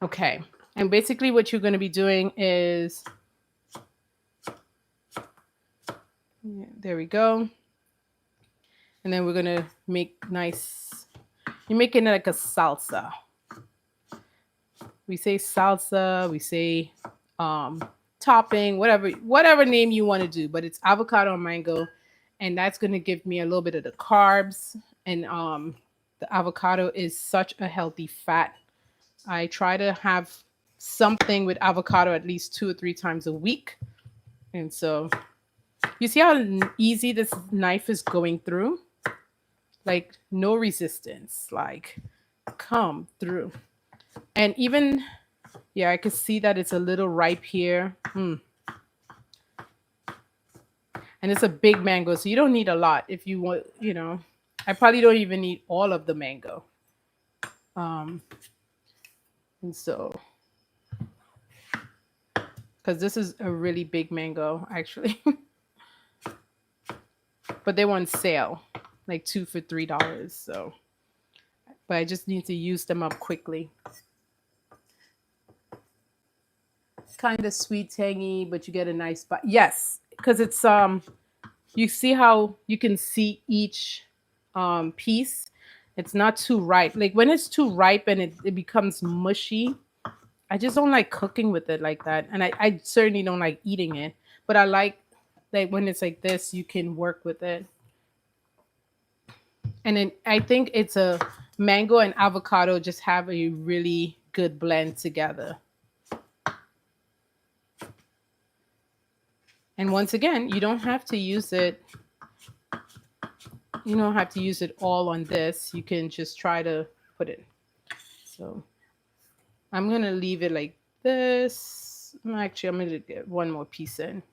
Okay. And basically what you're going to be doing is, yeah, there we go. And then we're going to make nice, you're making it like a salsa. We say salsa, we say topping, whatever name you want to do, but it's avocado and mango, and that's going to give me a little bit of the carbs. And the avocado is such a healthy fat. I try to have something with avocado at least 2 or 3 times a week. And so you see how easy this knife is going through? Like no resistance, like come through. And even, yeah, I can see that it's a little ripe here. And it's a big mango, so you don't need a lot if you want, I probably don't even need all of the mango. Um, and so, because this is a really big mango, actually, but they were on sale, like two for $3. So, but I just need to use them up quickly. Kind of sweet, tangy, but you get a nice bite. Yes, because it's you see how you can see each piece. It's not too ripe. Like when it's too ripe and it becomes mushy, I just don't like cooking with it like that. And I certainly don't like eating it. But I like when it's like this, you can work with it. And then I think it's a mango and avocado just have a really good blend together. And once again, you don't have to use it. You don't have to use it all on this. You can just try to put it. So I'm going to leave it like this. Actually, I'm going to get one more piece in.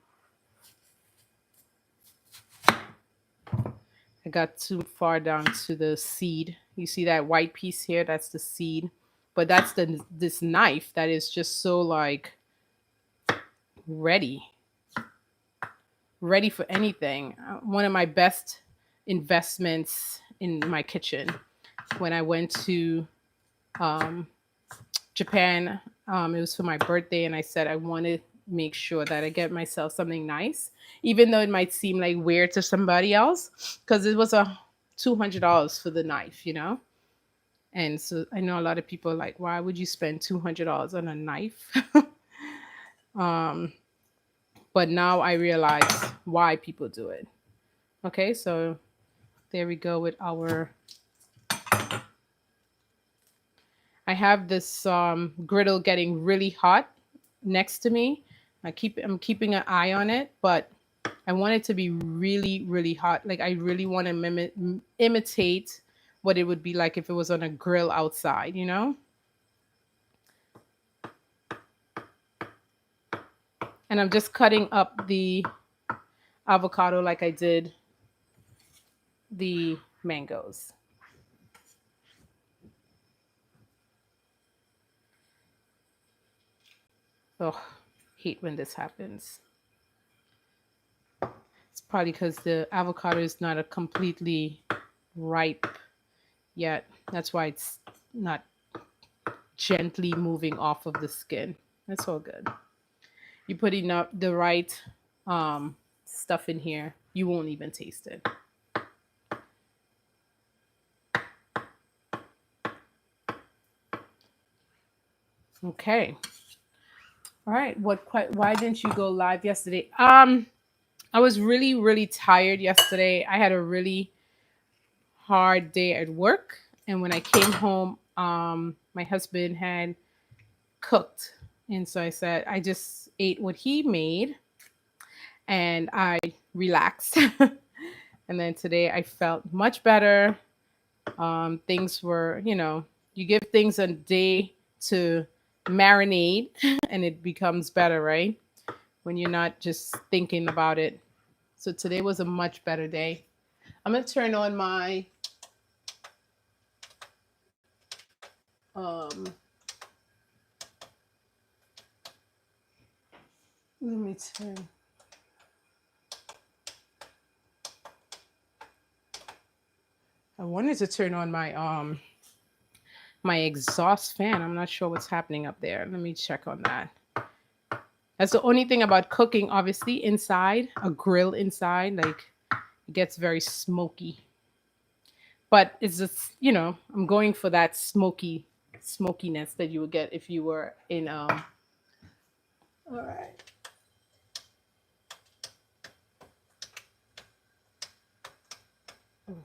I got too far down to the seed. You see that white piece here? That's the seed. But that's this knife that is just so like ready for anything. One of my best investments in my kitchen. When I went to Japan, it was for my birthday, and I said I want to make sure that I get myself something nice, even though it might seem like weird to somebody else, because it was a $200 for the knife, And so I know a lot of people are like, why would you spend $200 on a knife? But now I realize why people do it. Okay, so there we go with our. I have this griddle getting really hot next to me. I'm keeping an eye on it, but I want it to be really, really hot. Like I really want to imitate what it would be like if it was on a grill outside, And I'm just cutting up the avocado like I did the mangoes. Oh, hate when this happens. It's probably because the avocado is not a completely ripe yet. That's why it's not gently moving off of the skin. That's all good. You put enough the right stuff in here, you won't even taste it. Okay. All right. Why didn't you go live yesterday? I was really, really tired yesterday. I had a really hard day at work. And when I came home, my husband had cooked. And so I said, I just ate what he made and I relaxed. And then today I felt much better. Things were, you give things a day to marinate and it becomes better, right? When you're not just thinking about it. So today was a much better day. I'm going to turn on my let me turn. I wanted to turn on my exhaust fan. I'm not sure what's happening up there. Let me check on that. That's the only thing about cooking, obviously, inside, a grill inside, like it gets very smoky. But it's just, I'm going for that smokiness that you would get if you were in all right.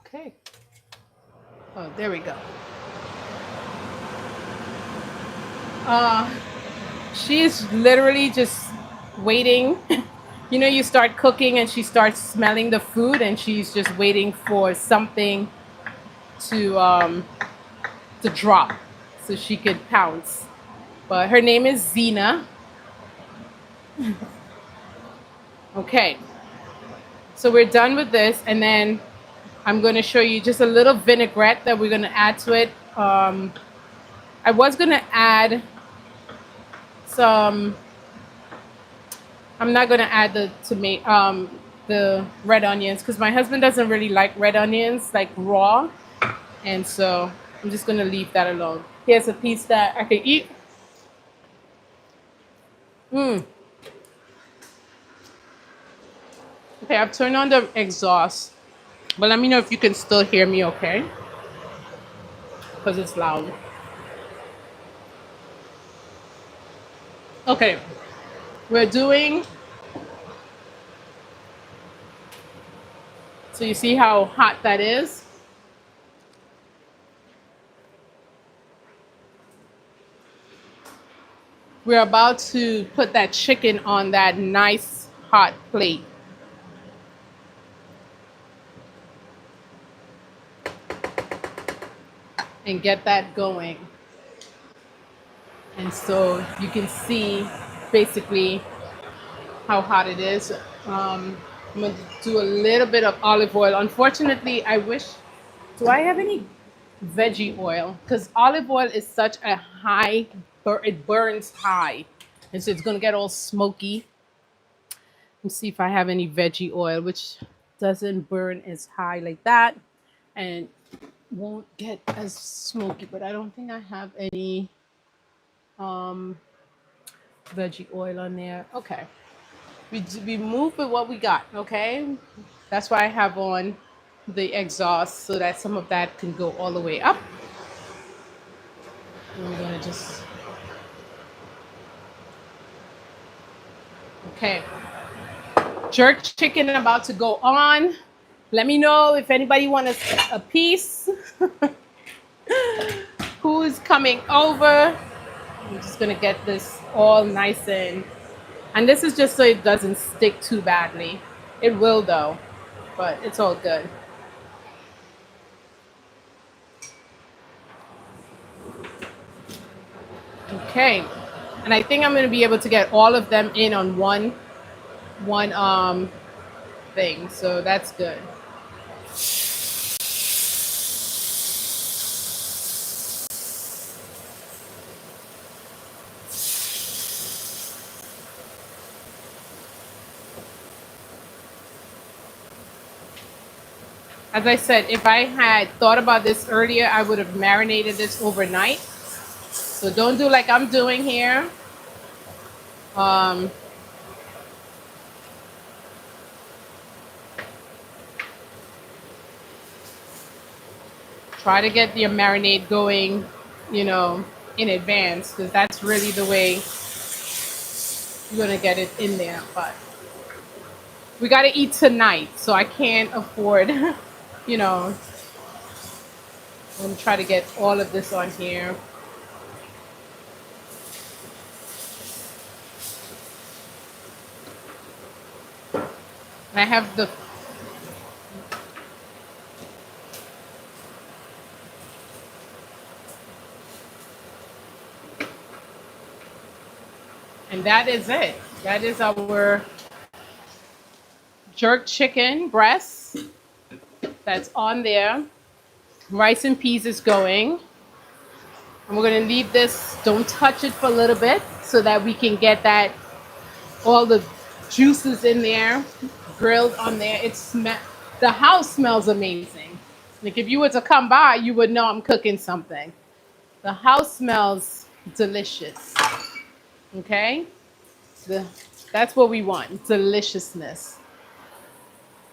Okay. Oh, there we go. She's literally just waiting. You start cooking and she starts smelling the food and she's just waiting for something to drop so she could pounce. But her name is Zena. Okay. So we're done with this, and then I'm going to show you just a little vinaigrette that we're going to add to it. I was going to add some. I'm not going to add the red onions because my husband doesn't really like red onions like raw, and so I'm just going to leave that alone. Here's a piece that I can eat. Mm. Okay, I've turned on the exhaust, but let me know if you can still hear me, okay? Because it's loud. Okay, we're doing. So you see how hot that is? We're about to put that chicken on that nice hot plate. And get that going. And so you can see basically how hot it is. I'm going to do a little bit of olive oil. Unfortunately, I wish, do I have any veggie oil? Because olive oil is such a high, it burns high. And so it's going to get all smoky. Let's see if I have any veggie oil, which doesn't burn as high like that and won't get as smoky. But I don't think I have any um, veggie oil on there. Okay. We move with what we got, okay? That's why I have on the exhaust so that some of that can go all the way up. And we're gonna just, okay. Jerk chicken about to go on. Let me know if anybody wants a piece. Who's coming over? I'm just gonna get this all nice and this is just so it doesn't stick too badly. It will though, but it's all good. Okay, and I think I'm gonna be able to get all of them in on one thing, so that's good. As I said, if I had thought about this earlier, I would have marinated this overnight. So don't do like I'm doing here. Um, Try to get your marinade going, you know, in advance because that's really the way you're gonna get it in there. But we gotta eat tonight, so I can't afford, you know. I'm gonna try to get all of this on here. And I have the and that is it. That is our jerk chicken breast that's on there. Rice and peas is going. And we're gonna leave this, don't touch it for a little bit so that we can get that all the juices in there, grilled on there. The house smells amazing. Like if you were to come by, you would know I'm cooking something. The house smells delicious. Okay? That's what we want, deliciousness.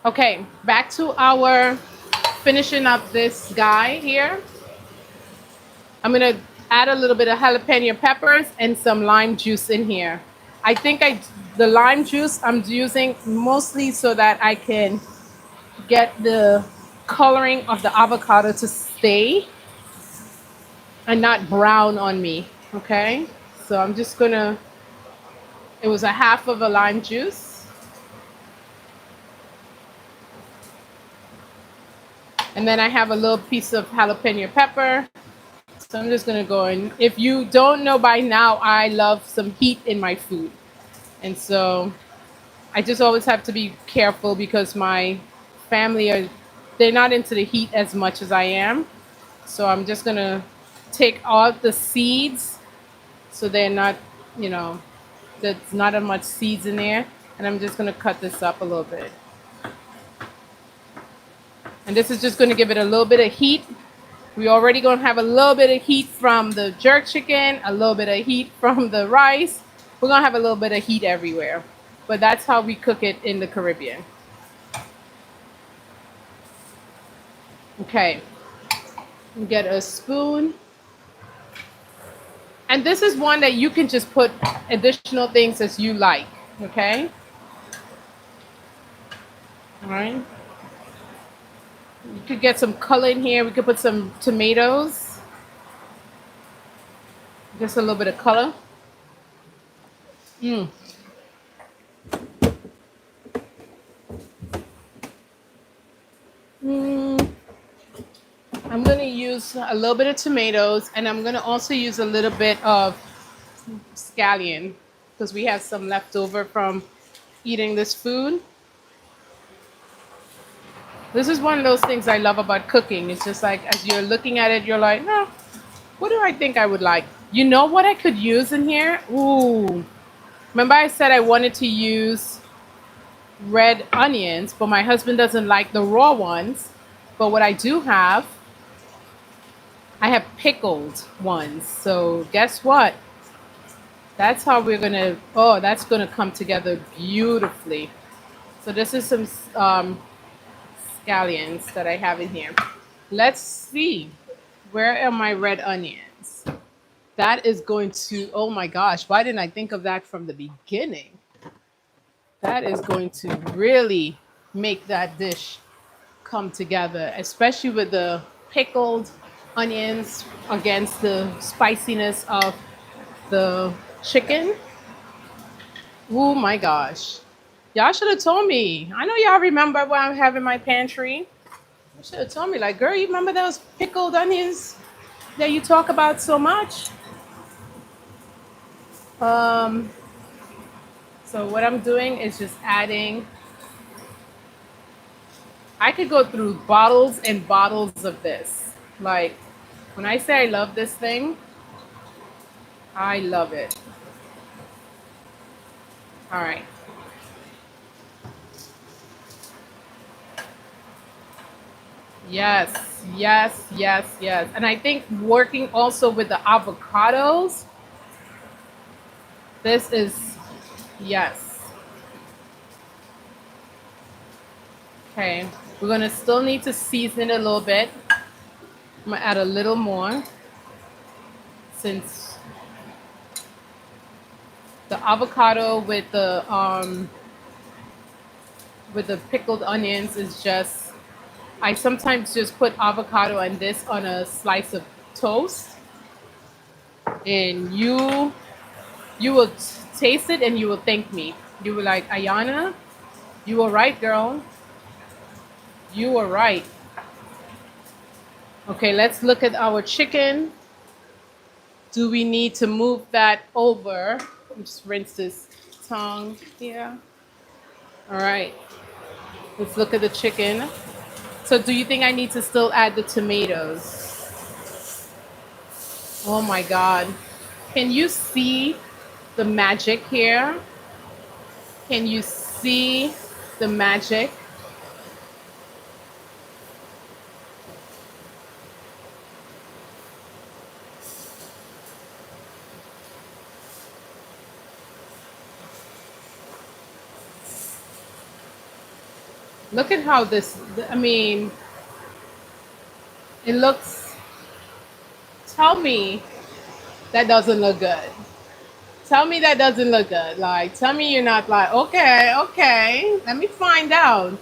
Okay, back to our finishing up this guy here. I'm gonna add a little bit of jalapeno peppers and some lime juice in here. I think the lime juice I'm using mostly so that I can get the coloring of the avocado to stay and not brown on me, okay? So I'm just gonna, it was a half of a lime juice. And then I have a little piece of jalapeno pepper. So I'm just gonna go in. If you don't know by now, I love some heat in my food. And so I just always have to be careful because my family are they're not into the heat as much as I am. So I'm just gonna take out the seeds so they're not, you know, there's not as much seeds in there. And I'm just gonna cut this up a little bit. And this is just gonna give it a little bit of heat. We already gonna have a little bit of heat from the jerk chicken, a little bit of heat from the rice. We're gonna have a little bit of heat everywhere. But that's how we cook it in the Caribbean. Okay, get a spoon. And this is one that you can just put additional things as you like. Okay. All right. You could get some color in here. We could put some tomatoes. Just a little bit of color. Mm. Mm. I'm going to use a little bit of tomatoes, and I'm going to also use a little bit of scallion because we have some left over from eating this food. This is one of those things I love about cooking. It's just like as you're looking at it, you're like, no, what do I think I would like? You know what I could use in here? Ooh. Remember I said I wanted to use red onions, but my husband doesn't like the raw ones. But what I do have, I have pickled ones. So guess what? That's how we're gonna, oh, that's gonna come together beautifully. So this is some scallions that I have in here. Let's see. Where are my red onions? That is going to, oh my gosh, why didn't I think of that from the beginning? That is going to really make that dish come together, especially with the pickled onions against the spiciness of the chicken. Oh my gosh. Y'all should have told me. I know y'all remember what I have in my pantry. You should have told me, like, girl, you remember those pickled onions that you talk about so much? Um, so what I'm doing is just adding, I could go through bottles and bottles of this. Like, when I say I love this thing, I love it. All right. Yes, yes, yes, yes. And I think working also with the avocados, this is, yes. Okay. We're going to still need to season it a little bit. I'm going to add a little more since the avocado with the pickled onions is just, I sometimes just put avocado and this on a slice of toast, and you will taste it and you will thank me. You were like, Ayana, you were right, girl. You were right. Okay, let's look at our chicken. Do we need to move that over? Just rinse this tongue here. All right. Let's look at the chicken. So do you think I need to still add the tomatoes? Oh my God. Can you see the magic here? Can you see the magic? Look at how this, I mean, it looks, tell me that doesn't look good. Tell me that doesn't look good. Like, tell me you're not like, okay, okay, let me find out.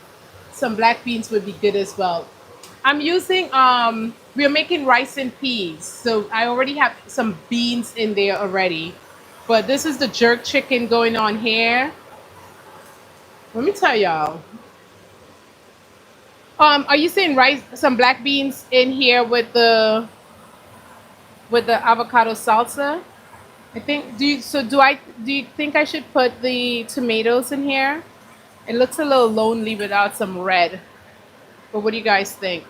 Some black beans would be good as well. I'm using, we're making rice and peas. So I already have some beans in there already. But this is the jerk chicken going on here. Let me tell y'all. Are you saying rice, some black beans in here with the avocado salsa? I think. Do you? So do I? Do you think I should put the tomatoes in here? It looks a little lonely without some red. But what do you guys think?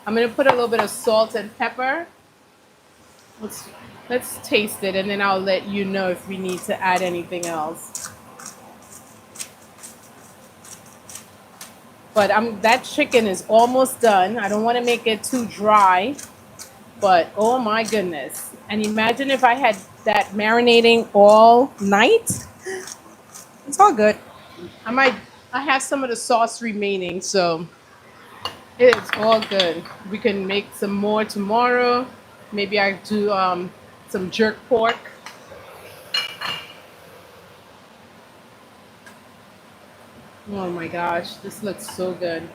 I'm gonna put a little bit of salt and pepper. Let's let's taste it, and then I'll let you know if we need to add anything else. But that chicken is almost done. I don't want to make it too dry, but oh my goodness. And imagine if I had that marinating all night. It's all good. I might I have some of the sauce remaining, so it's all good. We can make some more tomorrow. Maybe I do some jerk pork. Oh my gosh, this looks so good.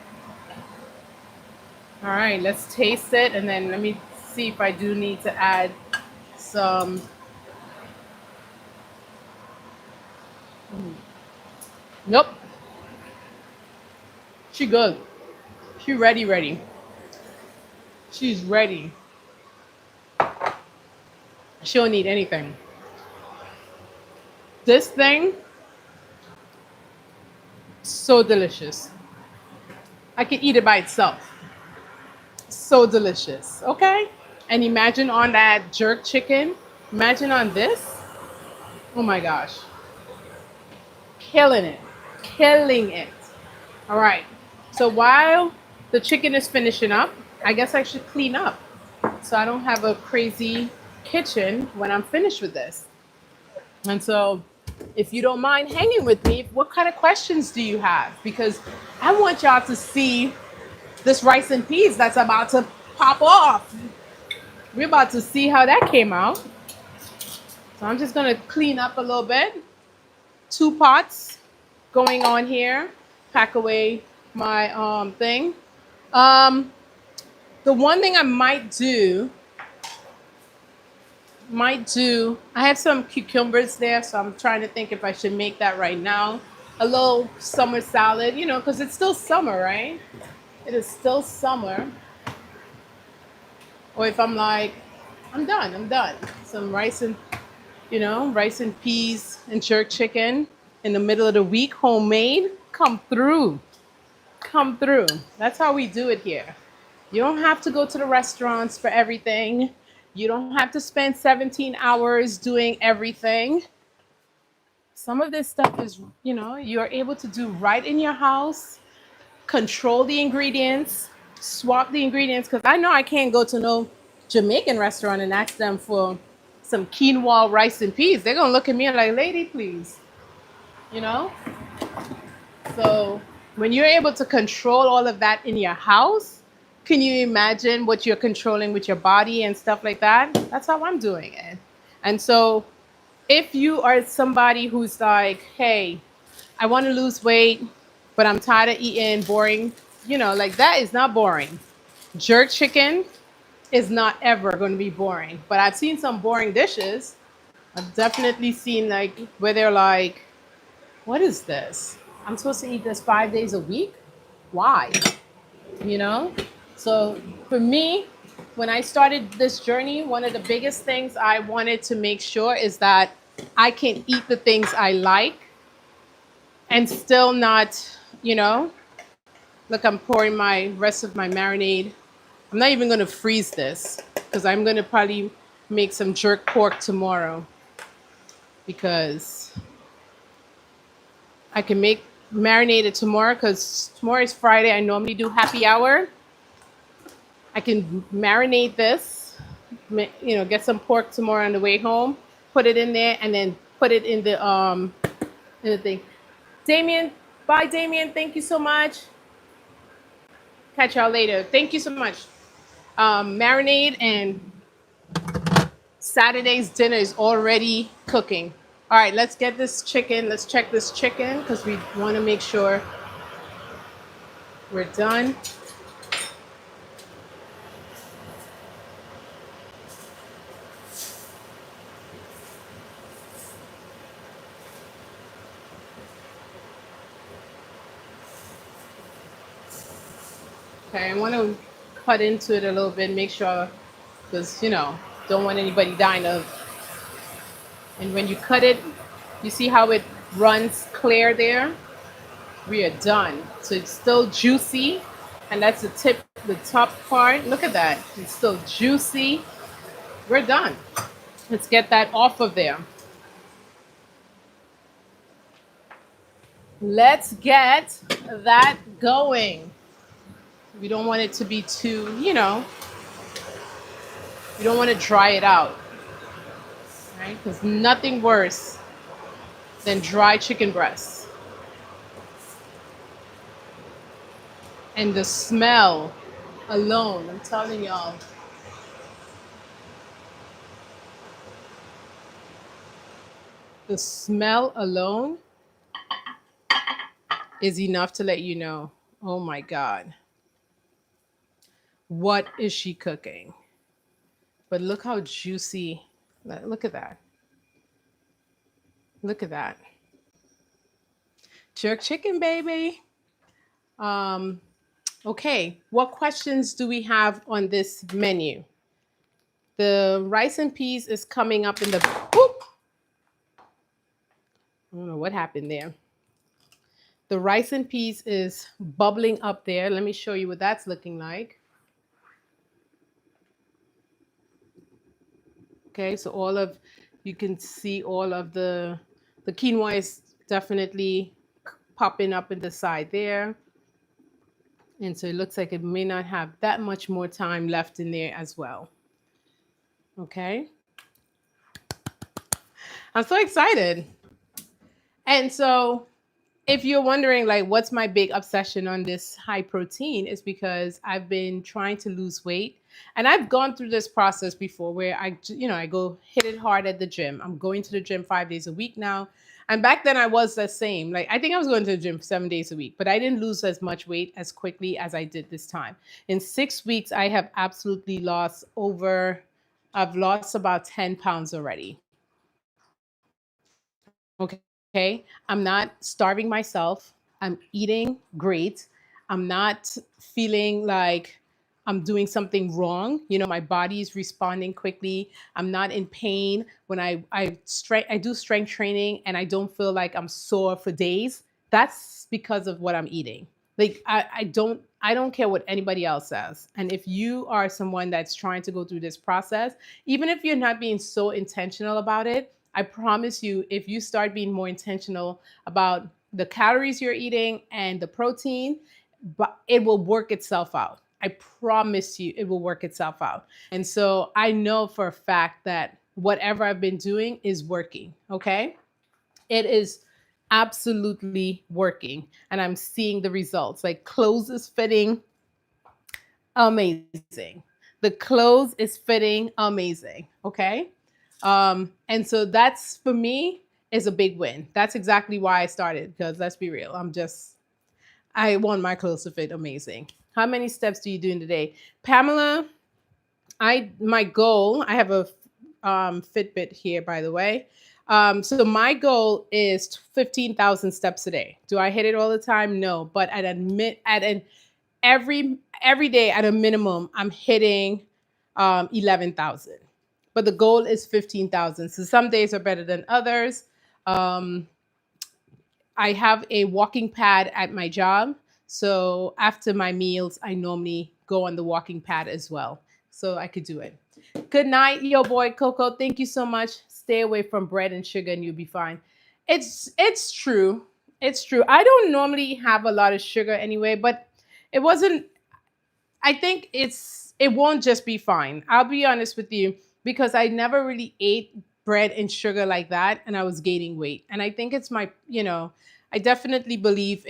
All right, let's taste it, and then let me see if I do need to add some. Nope, she good. She ready, ready. She's ready. She don't need anything. This thing, so delicious. I could eat it by itself. So delicious. Okay? And imagine on that jerk chicken. Imagine on this. Oh my gosh. Killing it. Killing it. All right. So while the chicken is finishing up, I guess I should clean up so I don't have a crazy kitchen when I'm finished with this. And so, if you don't mind hanging with me, what kind of questions do you have? Because I want y'all to see this rice and peas that's about to pop off. We're about to see how that came out. So I'm just gonna clean up a little bit. 2 pots going on here. Pack away my thing. Um, the one thing I might do, I have some cucumbers there, so I'm trying to think if I should make that right now. A little summer salad, because it's still summer, right? It is still summer. Or if I'm like, I'm done. Some rice and peas and jerk chicken in the middle of the week, homemade. Come through. Come through. That's how we do it here. You don't have to go to the restaurants for everything. You don't have to spend 17 hours doing everything. Some of this stuff is, you're able to do right in your house, control the ingredients, swap the ingredients. Because I know I can't go to no Jamaican restaurant and ask them for some quinoa rice and peas. They're going to look at me like, lady, please. You know? So when you're able to control all of that in your house, can you imagine what you're controlling with your body and stuff like that? That's how I'm doing it. And so if you are somebody who's like, hey, I want to lose weight, but I'm tired of eating boring, like that is not boring. Jerk chicken is not ever going to be boring. But I've seen some boring dishes. I've definitely seen like where they're like, what is this? I'm supposed to eat this 5 days a week? Why? You know? So for me, when I started this journey, one of the biggest things I wanted to make sure is that I can eat the things I like and still not, look, I'm pouring my rest of my marinade. I'm not even going to freeze this because I'm going to probably make some jerk pork tomorrow because I can make marinated tomorrow because tomorrow is Friday. I normally do happy hour. I can marinate this, get some pork tomorrow on the way home, put it in there, and then put it in the thing. Damien, bye, Damien. Thank you so much. Catch y'all later. Thank you so much. Marinade and Saturday's dinner is already cooking. All right, let's get this chicken. Let's check this chicken because we want to make sure we're done. Okay, I want to cut into it a little bit, make sure, because, don't want anybody dying of. And when you cut it, you see how it runs clear there? We are done. So it's still juicy, and that's the top part. Look at that. It's still juicy. We're done. Let's get that off of there. Let's get that going. We don't want it to be too, we don't want to dry it out, right? Because nothing worse than dry chicken breasts. And the smell alone, I'm telling y'all, the smell alone is enough to let you know, oh my God, what is she cooking? But look how juicy. Look at that. Look at that. Jerk chicken, baby. Um, okay, what questions do we have on this menu? The rice and peas is coming up in the. Whoop! I don't know what happened there. The rice and peas is bubbling up there. Let me show you what that's looking like. Okay, so you can see all of the quinoa is definitely popping up in the side there. And so it looks like it may not have that much more time left in there as well. Okay. I'm so excited. And so if you're wondering like what's my big obsession on this high protein, is because I've been trying to lose weight, and I've gone through this process before where I go hit it hard at the gym. I'm going to the gym 5 days a week now. And back then I was the same. Like I think I was going to the gym 7 days a week, but I didn't lose as much weight as quickly as I did this time. In 6 weeks, I have absolutely I've lost about 10 pounds already. Okay. I'm not starving myself. I'm eating great. I'm not feeling like I'm doing something wrong. My body is responding quickly. I'm not in pain when I do strength training and I don't feel like I'm sore for days. That's because of what I'm eating. Like I don't care what anybody else says. And if you are someone that's trying to go through this process, even if you're not being so intentional about it, I promise you, if you start being more intentional about the calories you're eating and the protein, but it will work itself out. I promise you, it will work itself out. And so I know for a fact that whatever I've been doing is working. Okay. It is absolutely working. And I'm seeing the results. Like clothes is fitting amazing. The clothes is fitting amazing. Okay. And so that's for me is a big win. That's exactly why I started, because let's be real, I want my clothes to fit amazing. How many steps do you do in a day? Pamela, my goal, I have a Fitbit here, by the way. So my goal is 15,000 steps a day. Do I hit it all the time? No, but every day at a minimum, I'm hitting 11,000. But the goal is 15,000. So some days are better than others. Um, I have a walking pad at my job. So after my meals, I normally go on the walking pad as well. So I could do it. Good night, yo boy Coco. Thank you so much. Stay away from bread and sugar and you'll be fine. It's true. It's true. I don't normally have a lot of sugar anyway, but it wasn't I think it won't just be fine. I'll be honest with you, because I never really ate bread and sugar like that and I was gaining weight. And I think it's I definitely believe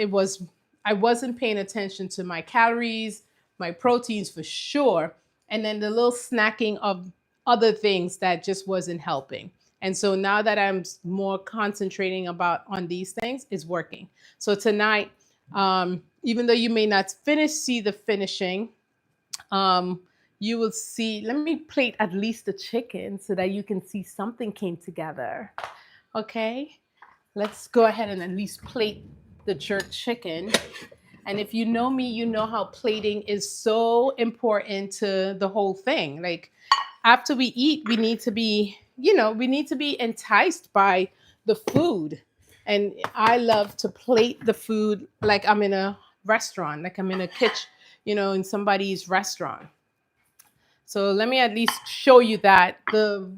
I wasn't paying attention to my calories, my proteins for sure, and then the little snacking of other things that just wasn't helping. And so now that I'm more concentrating about on these things, it's working. So tonight, even though you may not see the finishing, um, you will see. Let me plate at least the chicken so that you can see something came together. Okay, let's go ahead and at least plate the jerk chicken. And if you know me, you know how plating is so important to the whole thing. Like after we eat, we need to be enticed by the food. And I love to plate the food like I'm in a restaurant, like I'm in a kitchen, in somebody's restaurant. So let me at least show you that the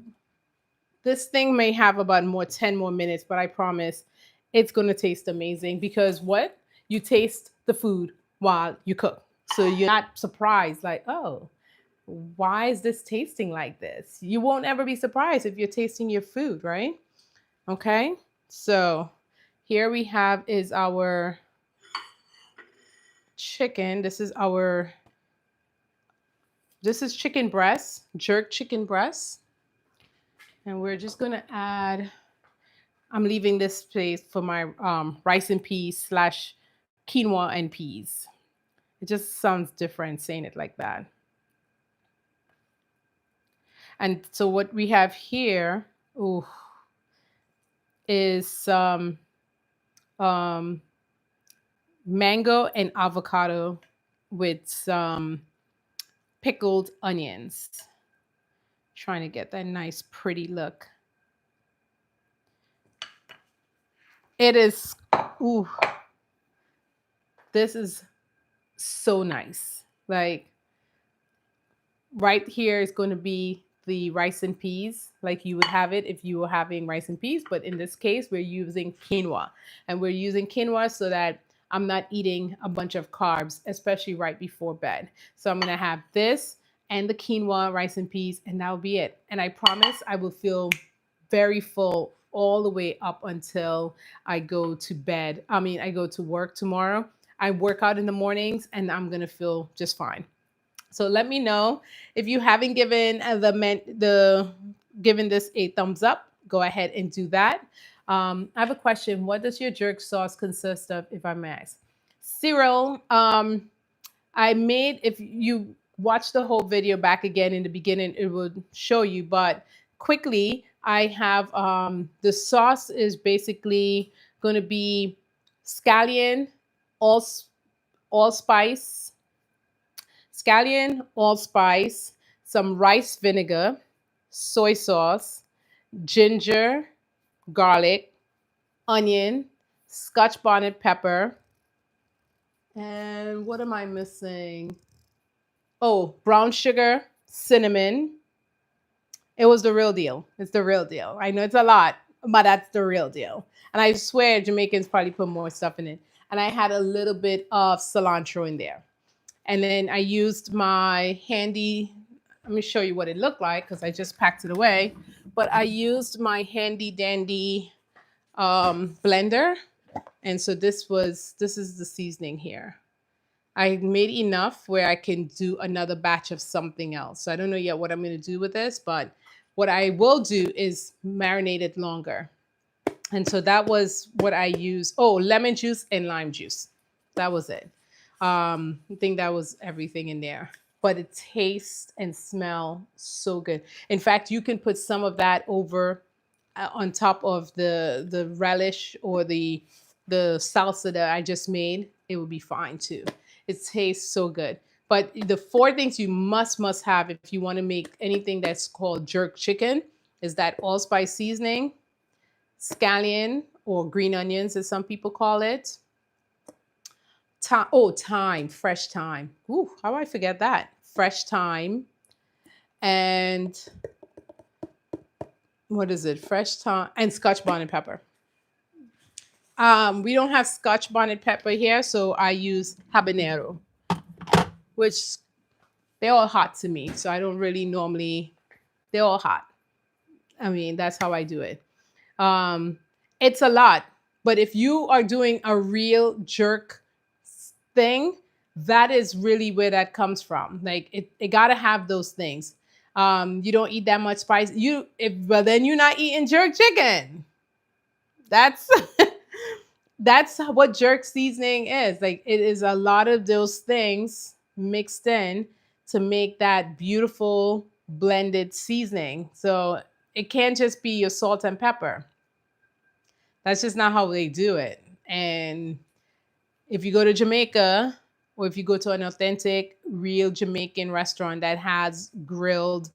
this thing may have about more 10 more minutes, but I promise it's going to taste amazing because what? You taste the food while you cook. So you're not surprised like, "Oh, why is this tasting like this?" You won't ever be surprised if you're tasting your food, right? Okay? So, here we have is our chicken. This is chicken breast, jerk chicken breast. And we're just going to add, I'm leaving this space for my rice and peas slash quinoa and peas. It just sounds different saying it like that. And so what we have here, ooh, is some um, mango and avocado with some pickled onions. Trying to get that nice, pretty look. It is, ooh, this is so nice. Like, right here is going to be the rice and peas, like you would have it if you were having rice and peas. But in this case, we're using quinoa. And we're using quinoa so that I'm not eating a bunch of carbs, especially right before bed. So I'm going to have this and the quinoa, rice and peas, and that'll be it. And I promise I will feel very full all the way up until I go to bed. I mean, I go to work tomorrow. I work out in the mornings and I'm going to feel just fine. So let me know if you haven't given given this a thumbs up. Go ahead and do that. I have a question. What does your jerk sauce consist of, if I may ask? Cereal. I made, if you watch the whole video back again in the beginning, it would show you. But quickly, I have the sauce is basically going to be scallion, all allspice, scallion, allspice, some rice vinegar, soy sauce, ginger, garlic, onion, scotch bonnet pepper, and what am I missing? Oh, brown sugar, cinnamon. It was the real deal. It's the real deal. I know it's a lot, but that's the real deal. And I swear Jamaicans probably put more stuff in it. And I had a little bit of cilantro in there. And then I used my handy, let me show you what it looked like because I just packed it away. But I used my handy dandy blender. And so this is the seasoning here. I made enough where I can do another batch of something else. So I don't know yet what I'm going to do with this, but what I will do is marinate it longer. And so that was what I used. Oh, lemon juice and lime juice. That was it. I think that was everything in there. But it tastes and smell so good. In fact, you can put some of that over on top of the relish or the salsa that I just made. It would be fine too. It tastes so good. But the four things you must have if you want to make anything that's called jerk chicken is that allspice seasoning, scallion or green onions, as some people call it. Thyme, fresh thyme. Ooh, how do I forget that? Fresh thyme. And what is it? Fresh thyme and scotch bonnet pepper. We don't have scotch bonnet pepper here, so I use habanero, which they're all hot to me. So I don't really normally, they're all hot. I mean, that's how I do it. It's a lot, but if you are doing a real jerk thing, that is really where that comes from. Like it gotta have those things. You don't eat that much spice. Well, then you're not eating jerk chicken. That's that's what jerk seasoning is. Like it is a lot of those things mixed in to make that beautiful blended seasoning. So it can't just be your salt and pepper. That's just not how they do it. And if you go to Jamaica or if you go to an authentic, real Jamaican restaurant that has grilled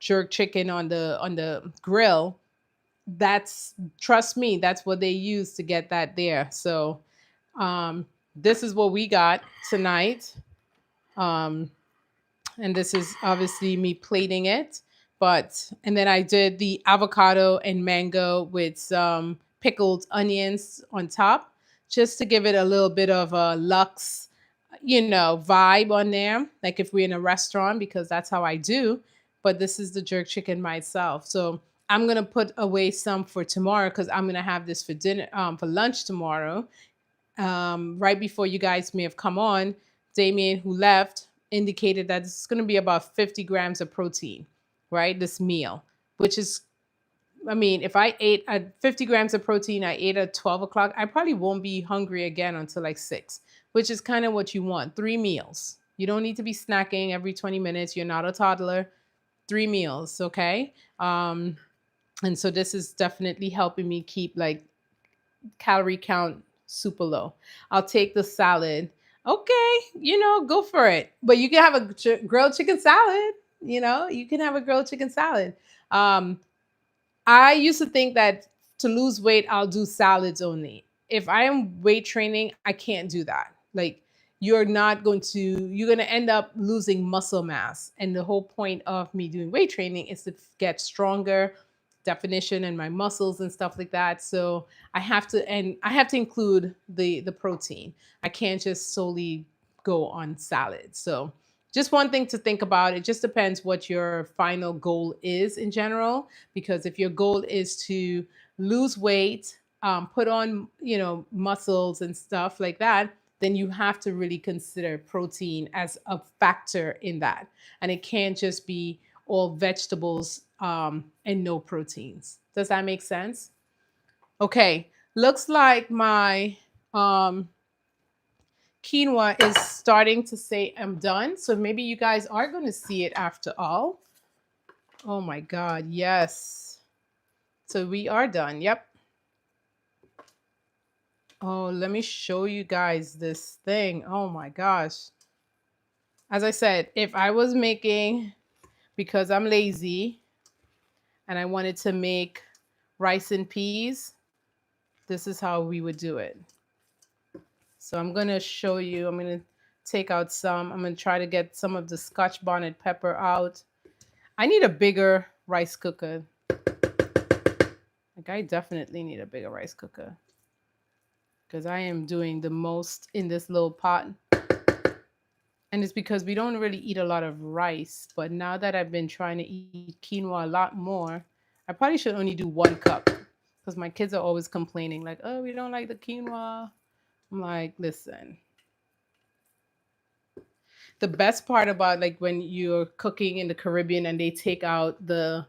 jerk chicken on the grill, that's, trust me, that's what they use to get that there. So this is what we got tonight. Um, and this is obviously me plating it. But and then I did the avocado and mango with some pickled onions on top, just to give it a little bit of a luxe, vibe on there, like if we're in a restaurant, because that's how I do. But this is the jerk chicken myself. So I'm gonna put away some for tomorrow because I'm gonna have this for dinner, for lunch tomorrow. Right before you guys may have come on, Damien, who left, indicated that this is going to be about 50 grams of protein, right? This meal, which is, I mean, if I ate at 50 grams of protein, I ate at 12 o'clock, I probably won't be hungry again until like 6, which is kind of what you want. 3 meals. You don't need to be snacking every 20 minutes. You're not a toddler. 3 meals, okay? And so this is definitely helping me keep like calorie count super low. I'll take the salad. Okay, go for it. But you can have a grilled chicken salad. You can have a grilled chicken salad. Um, I used to think that to lose weight, I'll do salads only. If I am weight training, I can't do that. Like, you're going to end up losing muscle mass. And the whole point of me doing weight training is to get stronger, definition in my muscles and stuff like that. So I have to include the protein. I can't just solely go on salad. So just one thing to think about. It just depends what your final goal is in general. Because if your goal is to lose weight, put on, muscles and stuff like that, then you have to really consider protein as a factor in that. And it can't just be all vegetables and no proteins. Does that make sense? Okay, looks like my um, quinoa is starting to say I'm done. So maybe you guys are going to see it after all. Oh my God, yes. So we are done. Yep. Oh, let me show you guys this thing. Oh my gosh. As I said, if I was making, because I'm lazy and I wanted to make rice and peas, this is how we would do it. So I'm going to show you. I'm going to take out some. I'm going to try to get some of the Scotch bonnet pepper out. I need a bigger rice cooker. Like, I definitely need a bigger rice cooker because I am doing the most in this little pot. And it's because we don't really eat a lot of rice. But now that I've been trying to eat quinoa a lot more, I probably should only do 1 cup because my kids are always complaining like, oh, we don't like the quinoa. I'm like, listen. The best part about like when you're cooking in the Caribbean and they take out this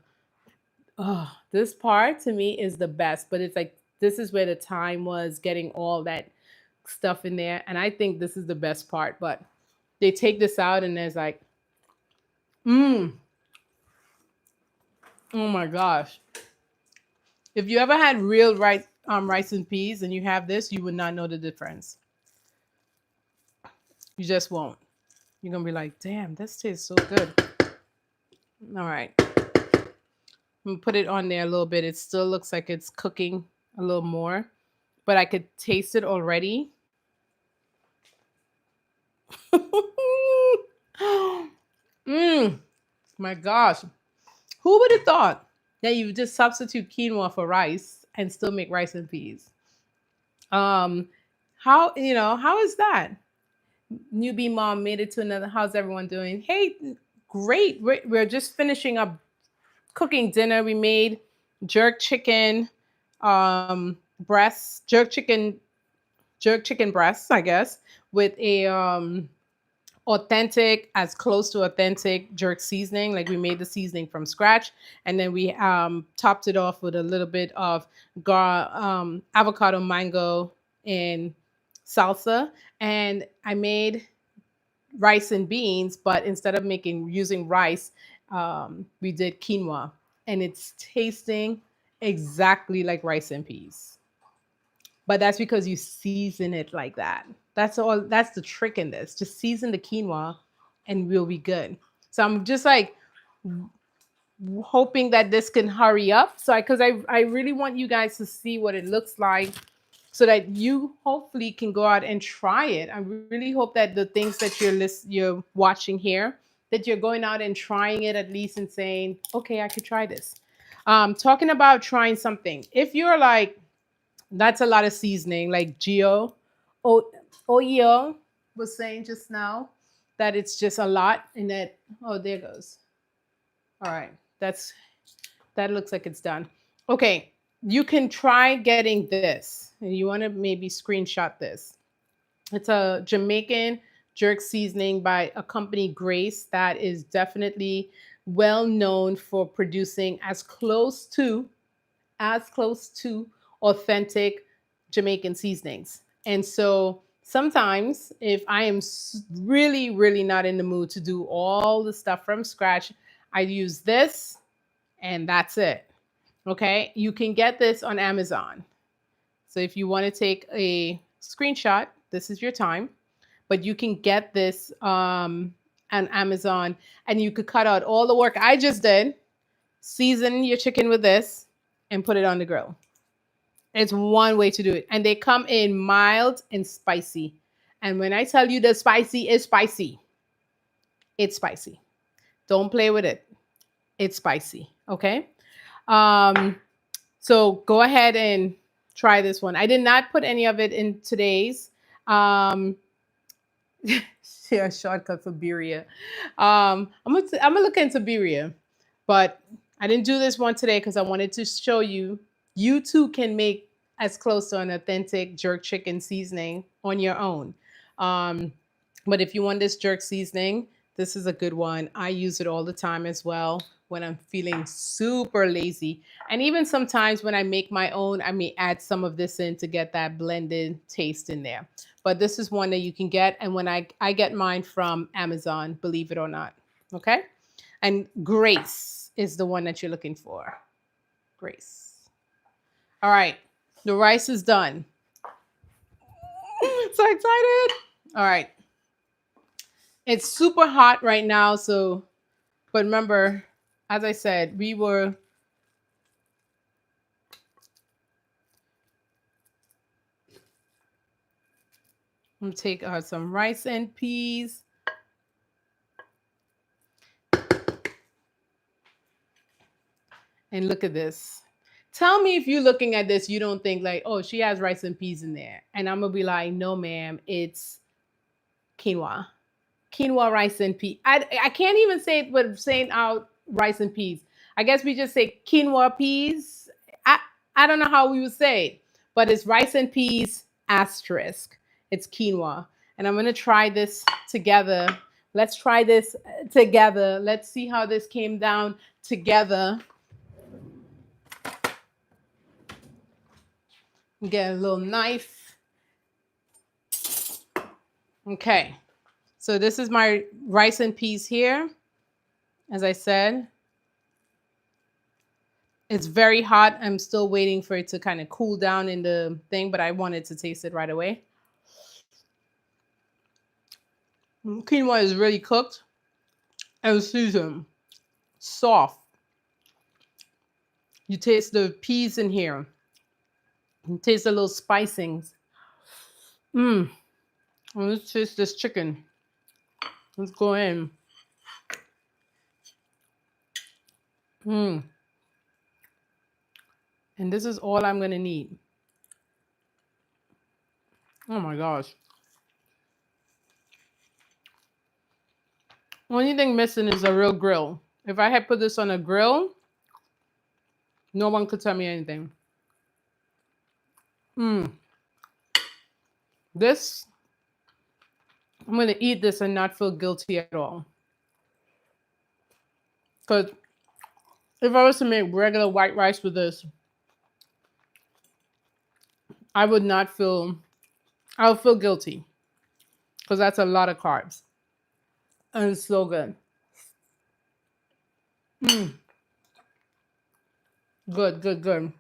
part to me is the best. But it's like, this is where the time was getting all that stuff in there. And I think this is the best part. But they take this out and there's like, oh my gosh. If you ever had real rice and peas and you have this, you would not know the difference. You just won't. You're going to be like, damn, this tastes so good. All right. I'm going to put it on there a little bit. It still looks like it's cooking a little more, but I could taste it already. My gosh. Who would have thought that you just substitute quinoa for rice and still make rice and peas? How is that? Newbie mom made it to another. How's everyone doing? Hey, great. We're just finishing up cooking dinner. We made jerk chicken breasts, jerk chicken breasts, I guess, with a authentic, as close to authentic jerk seasoning. Like, we made the seasoning from scratch, and then we topped it off with a little bit of avocado, mango, and salsa. And I made rice and beans, but instead of using rice, we did quinoa, and it's tasting exactly like rice and peas. But that's because you season it like that. That's all. That's the trick in this. Just season the quinoa and we'll be good. So I'm just like hoping that this can hurry up. So I really want you guys to see what it looks like so that you hopefully can go out and try it. I really hope that the things that you're watching here, that you're going out and trying it at least and saying, okay, I could try this. Talking about trying something. If you're like, that's a lot of seasoning, like o- Oyo was saying just now, that it's just a lot and that, oh, there goes. All right, that looks like it's done. Okay, you can try getting this. And you want to maybe screenshot this. It's a Jamaican jerk seasoning by a company, Grace, that is definitely well known for producing as close to authentic Jamaican seasonings. And so sometimes if I am really, really not in the mood to do all the stuff from scratch, I use this and that's it. Okay. You can get this on Amazon. So if you want to take a screenshot, this is your time. But you can get this on Amazon and you could cut out all the work I just did, season your chicken with this, and put it on the grill. It's one way to do it. And they come in mild and spicy. And when I tell you the spicy is spicy, it's spicy. Don't play with it. It's spicy. Okay. Um, so go ahead and try this one. I did not put any of it in today's. Yeah, shortcut for birria. I'm gonna look into birria, but I didn't do this one today because I wanted to show you. You too can make as close to an authentic jerk chicken seasoning on your own. Um, but if you want this jerk seasoning, this is a good one. I use it all the time as well when I'm feeling super lazy. And even sometimes when I make my own, I may add some of this in to get that blended taste in there. But this is one that you can get. And when I get mine from Amazon, believe it or not. Okay. And Grace is the one that you're looking for. Grace. All right. The rice is done. So excited. All right. It's super hot right now. So, but remember, as I said, I'm gonna take some rice and peas. And look at this. Tell me if you're looking at this, you don't think like, oh, she has rice and peas in there. And I'm gonna be like, no, ma'am, it's quinoa. Quinoa, rice, and peas. I can't even say it with saying out rice and peas. I guess we just say quinoa peas. I don't know how we would say it, but it's rice and peas asterisk. It's quinoa. And I'm gonna try this together. Let's try this together. Let's see how this came down together. Get a little knife. Okay. So this is my rice and peas here. As I said, it's very hot. I'm still waiting for it to kind of cool down in the thing, but I wanted to taste it right away. Quinoa is really cooked and seasoned, soft. You taste the peas in here. You taste the little spicings. Let's taste this chicken. Let's go in. And this is all I'm gonna need. Oh my gosh. Only thing missing is a real grill. If I had put this on a grill, no one could tell me anything. This, I'm gonna eat this and not feel guilty at all. Because if I was to make regular white rice with this, I would feel guilty. Because that's a lot of carbs. And it's so good. Good, good, good.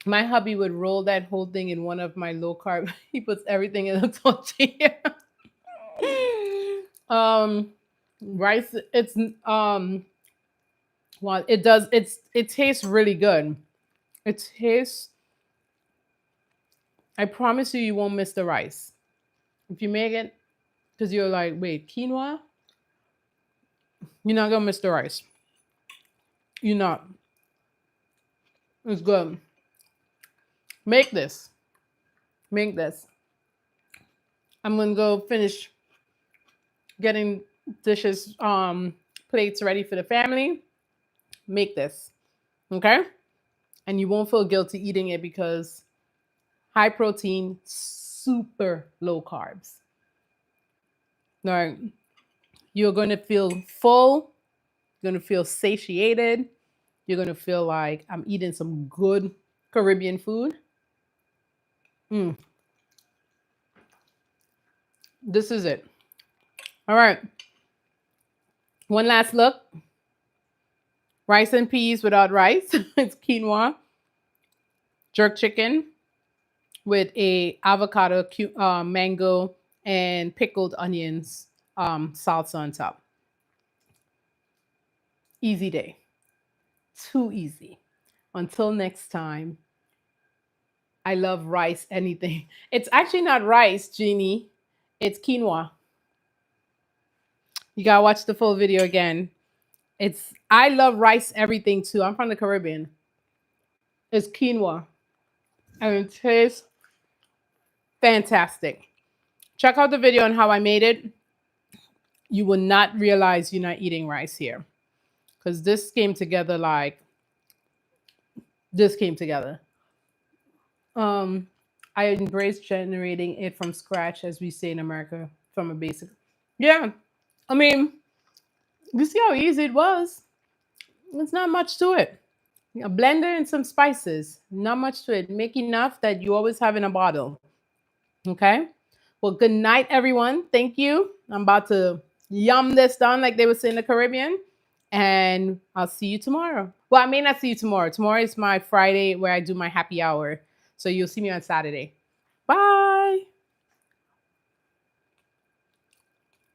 My hubby would roll that whole thing in one of my low carb. He puts everything in a tortilla. Rice. It's Well, it does. It tastes really good. It tastes. I promise you, you won't miss the rice if you make it. Because you're like, wait, quinoa? You're not gonna miss the rice. You're not. It's good. Make this. Make this. I'm gonna go finish getting dishes, plates ready for the family. Make this, okay? And you won't feel guilty eating it because high protein, super low carbs. Now, you're going to feel full, you're going to feel satiated, you're going to feel like I'm eating some good Caribbean food. Mm, this is it. All right. One last look. Rice and peas without rice. It's quinoa, jerk chicken with a avocado, mango, and pickled onions, salsa on top. Easy day. Too easy. Until next time, I love rice anything. It's actually not rice, Jeannie. It's quinoa. You gotta watch the full video again. I love rice everything too. I'm from the Caribbean. It's quinoa. And it tastes fantastic. Check out the video on how I made it. You will not realize you're not eating rice here. Because this came together like this came together. Um, I embrace generating it from scratch, as we say in America, from a basic. Yeah, I mean, you see how easy it was. It's not much to it. A blender and some spices. Not much to it. Make enough that you always have in a bottle. Okay. Well, good night, everyone. Thank you. I'm about to yum this down, like they would say in the Caribbean. And I'll see you tomorrow. Well, I may not see you tomorrow. Tomorrow is my Friday where I do my happy hour. So you'll see me on Saturday. Bye.